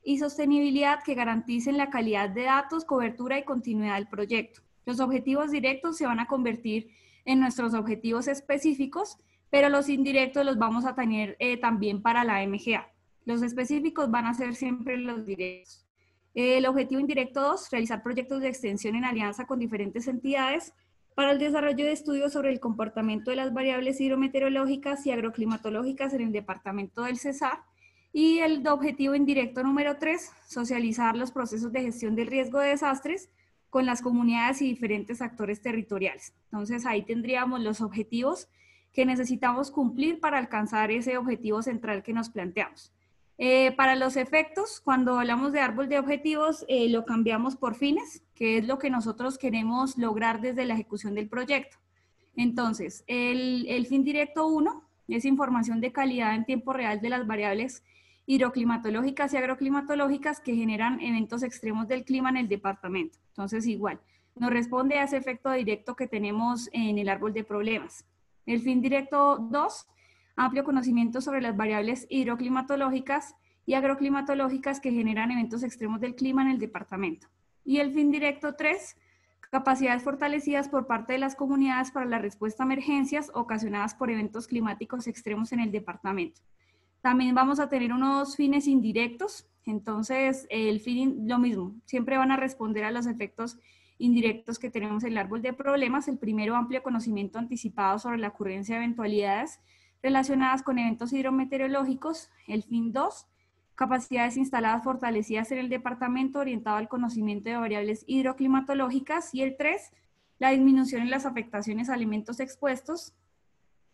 y sostenibilidad que garanticen la calidad de datos, cobertura y continuidad del proyecto. Los objetivos directos se van a convertir en nuestros objetivos específicos, pero los indirectos los vamos a tener también para la MGA. Los específicos van a ser siempre los directos. El objetivo indirecto 2, realizar proyectos de extensión en alianza con diferentes entidades para el desarrollo de estudios sobre el comportamiento de las variables hidrometeorológicas y agroclimatológicas en el departamento del CESAR. Y el objetivo indirecto número 3, socializar los procesos de gestión del riesgo de desastres con las comunidades y diferentes actores territoriales. Entonces ahí tendríamos los objetivos que necesitamos cumplir para alcanzar ese objetivo central que nos planteamos. Para los efectos, cuando hablamos de árbol de objetivos, lo cambiamos por fines, que es lo que nosotros queremos lograr desde la ejecución del proyecto. Entonces, el fin directo 1 es información de calidad en tiempo real de las variables hidroclimatológicas y agroclimatológicas que generan eventos extremos del clima en el departamento. Entonces, igual, nos responde a ese efecto directo que tenemos en el árbol de problemas. El fin directo 2, amplio conocimiento sobre las variables hidroclimatológicas y agroclimatológicas que generan eventos extremos del clima en el departamento. Y el fin directo 3, capacidades fortalecidas por parte de las comunidades para la respuesta a emergencias ocasionadas por eventos climáticos extremos en el departamento. También vamos a tener unos fines indirectos, entonces el fin, lo mismo, siempre van a responder a los efectos indirectos que tenemos en el árbol de problemas. El primero, amplio conocimiento anticipado sobre la ocurrencia de eventualidades relacionadas con eventos hidrometeorológicos. El fin 2, capacidades instaladas fortalecidas en el departamento orientado al conocimiento de variables hidroclimatológicas. Y el 3, la disminución en las afectaciones a alimentos expuestos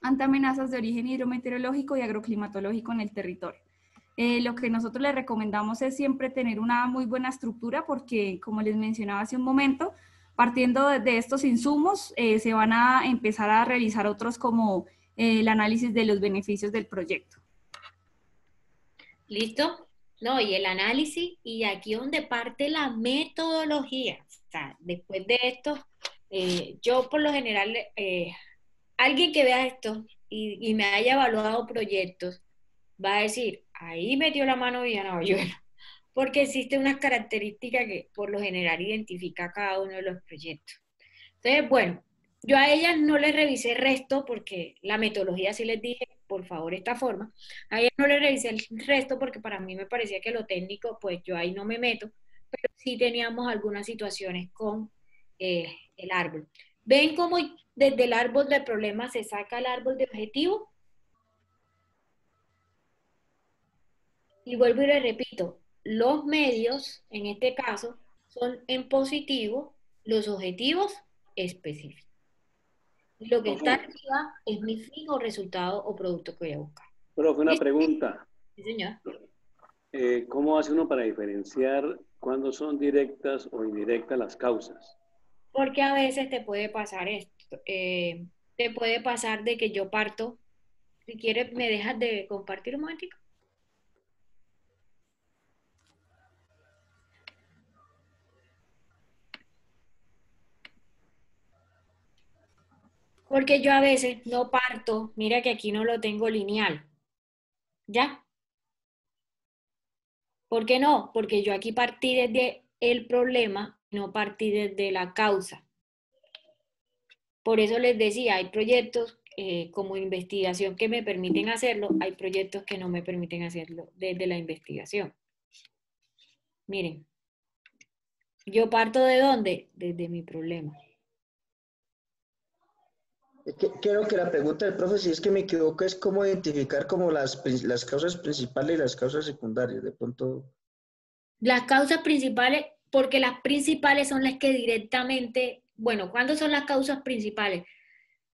ante amenazas de origen hidrometeorológico y agroclimatológico en el territorio. Lo que nosotros les recomendamos es siempre tener una muy buena estructura porque, como les mencionaba hace un momento, partiendo de estos insumos, se van a empezar a realizar otros como el análisis de los beneficios del proyecto. ¿Listo? No, y el análisis, y aquí donde parte la metodología. O sea, después de esto, yo por lo general, alguien que vea esto y me haya evaluado proyectos, va a decir, ahí metió la mano Viviana Bayuelo, porque existe una característica que por lo general identifica cada uno de los proyectos. Entonces, bueno, yo a ellas no les revisé el resto porque la metodología sí les dije, por favor, esta forma. A ellas no les revisé el resto porque para mí me parecía que lo técnico, pues yo ahí no me meto, pero sí teníamos algunas situaciones con el árbol. ¿Ven cómo desde el árbol de problemas se saca el árbol de objetivo? Y vuelvo y le repito, los medios, en este caso, son en positivo los objetivos específicos. Lo que está arriba es mi fin o resultado o producto que voy a buscar. Profe, una pregunta. Sí, señor. ¿Cómo hace uno para diferenciar cuándo son directas o indirectas las causas? Porque a veces te puede pasar esto. Te puede pasar de que yo parto. Si quieres, ¿me dejas de compartir un momentico? Porque yo a veces no parto, mira que aquí no lo tengo lineal. ¿Ya? ¿Por qué no? Porque yo aquí partí desde el problema, no partí desde la causa. Por eso les decía, hay proyectos como investigación que me permiten hacerlo, hay proyectos que no me permiten hacerlo desde la investigación. Miren, yo parto ¿de dónde? Desde mi problema. Creo que la pregunta del profe, si es que me equivoco, es cómo identificar como las causas principales y las causas secundarias. De pronto. Las causas principales, porque las principales son las que directamente, bueno, ¿cuándo son las causas principales?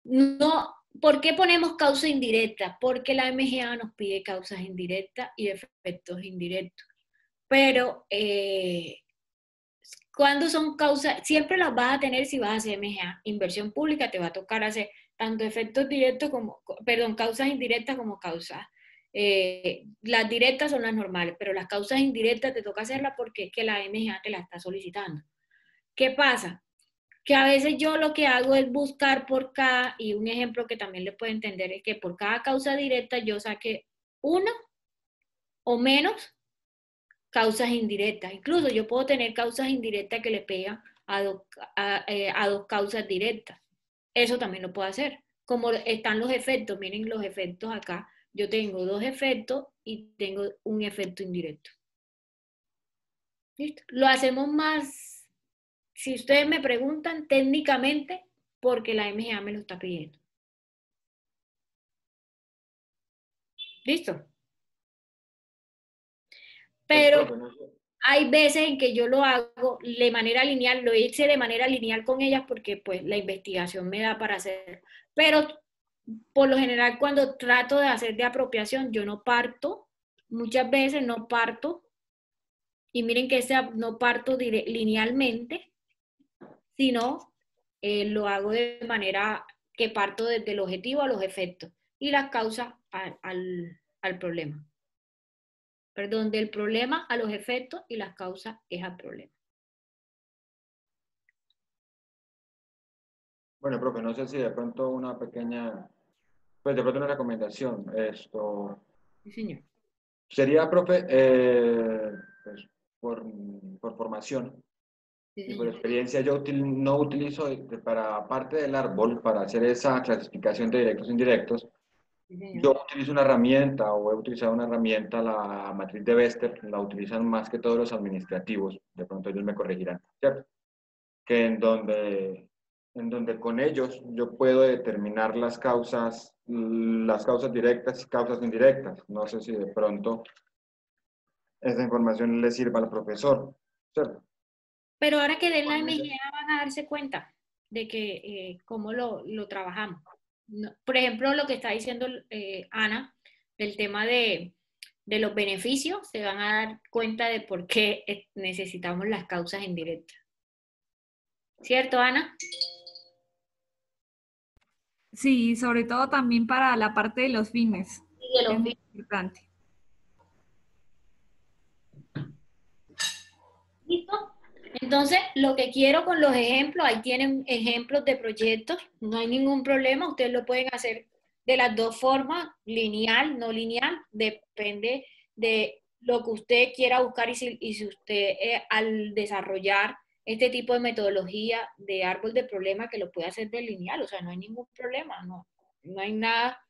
No, ¿por qué ponemos causa indirecta? Porque la MGA nos pide causas indirectas y efectos indirectos. Pero, ¿cuándo son causas? Siempre las vas a tener si vas a hacer MGA. Inversión pública te va a tocar hacer tanto efectos directos como, perdón, causas indirectas como causas. Las directas son las normales, pero las causas indirectas te toca hacerlas porque es que la MGA te la está solicitando. ¿Qué pasa? Que a veces yo lo que hago es buscar por cada, y un ejemplo que también le puede entender es que por cada causa directa yo saque una o menos causas indirectas. Incluso yo puedo tener causas indirectas que le pegan a dos causas directas. Eso también lo puedo hacer. Como están los efectos, miren los efectos acá. Yo tengo dos efectos y tengo un efecto indirecto. ¿Listo? Lo hacemos más, si ustedes me preguntan, técnicamente, porque la MGA me lo está pidiendo. ¿Listo? Pero hay veces en que yo lo hago de manera lineal, lo hice de manera lineal con ellas porque pues la investigación me da para hacer. Pero por lo general cuando trato de hacer de apropiación, yo no parto, muchas veces no parto, y miren que no parto linealmente, sino lo hago de manera que parto desde el objetivo a los efectos y las causas al problema. Perdón, del problema a los efectos y las causas es al problema. Bueno, profe, no sé si de pronto una pequeña, pues de pronto una recomendación. Esto Sí, señor. sería, profe, pues, por formación y por experiencia, yo no utilizo para parte del árbol, para hacer esa clasificación de directos e indirectos, yo utilizo una herramienta o he utilizado una herramienta, la matriz de Bester, la utilizan más que todos los administrativos, de pronto ellos me corregirán, ¿cierto? Que en donde con ellos yo puedo determinar las causas directas y causas indirectas. No sé si de pronto esa información le sirva al profesor, ¿cierto? Pero ahora que den la MGA van a darse cuenta de que cómo lo trabajamos. No, por ejemplo, lo que está diciendo Ana, del tema de los beneficios, se van a dar cuenta de por qué necesitamos las causas indirectas. ¿Cierto, Ana? Sí, sobre todo también para la parte de los fines. Sí, de los fines. Es importante. ¿Listo? Entonces, lo que quiero con los ejemplos, ahí tienen ejemplos de proyectos, no hay ningún problema, ustedes lo pueden hacer de las dos formas, lineal, no lineal, depende de lo que usted quiera buscar y si usted al desarrollar este tipo de metodología de árbol de problema que lo puede hacer de lineal, o sea, no hay ningún problema, no hay nada,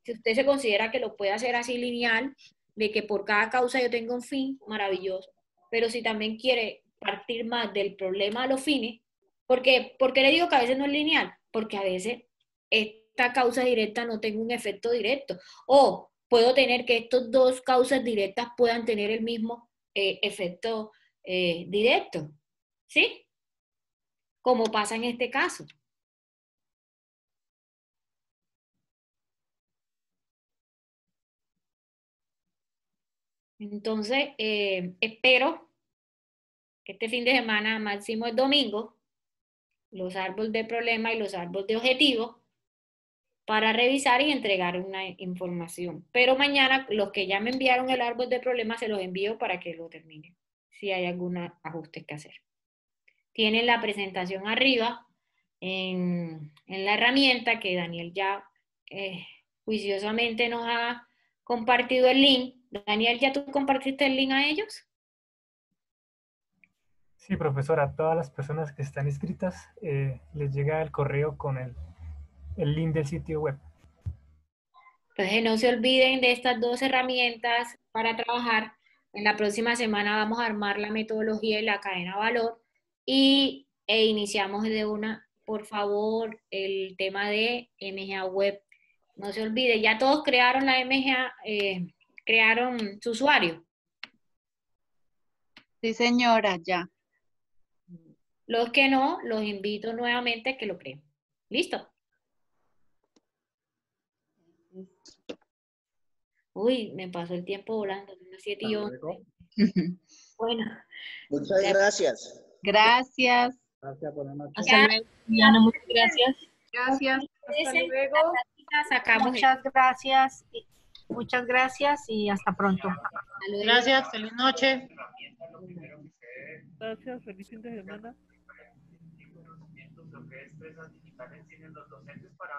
si usted se considera que lo puede hacer así lineal, de que por cada causa yo tengo un fin, maravilloso, pero si también quiere partir más del problema a los fines, ¿por qué le digo que a veces no es lineal? Porque a veces esta causa directa no tenga un efecto directo, o puedo tener que estas dos causas directas puedan tener el mismo efecto directo, ¿sí? Como pasa en este caso. Entonces, espero que este fin de semana, máximo el domingo, los árboles de problema y los árboles de objetivo, para revisar y entregar una información. Pero mañana, los que ya me enviaron el árbol de problema, se los envío para que lo terminen, si hay algún ajuste que hacer. Tienen la presentación arriba en la herramienta que Daniel ya juiciosamente nos ha compartido el link. Daniel, ¿ya tú compartiste el link a ellos? Sí, profesora, a todas las personas que están inscritas les llega el correo con el link del sitio web. Entonces no se olviden de estas dos herramientas para trabajar. En la próxima semana vamos a armar la metodología y la cadena valor e iniciamos de una, por favor, el tema de MGA Web. No se olvide, ya todos crearon la MGA, crearon su usuario. Sí, señora, ya. Los que no, los invito nuevamente a que lo creen. ¿Listo? Uy, me pasó el tiempo volando, son las 7:11. Bueno. Muchas gracias. Gracias. Gracias, buenas noches. Hasta luego, Diana, muchas gracias. Gracias. Hasta luego. Sacamos Muchas gracias y hasta pronto. Gracias, feliz noche. Gracias, feliz fin de semana. Lo que es empresas digitales tienen los docentes para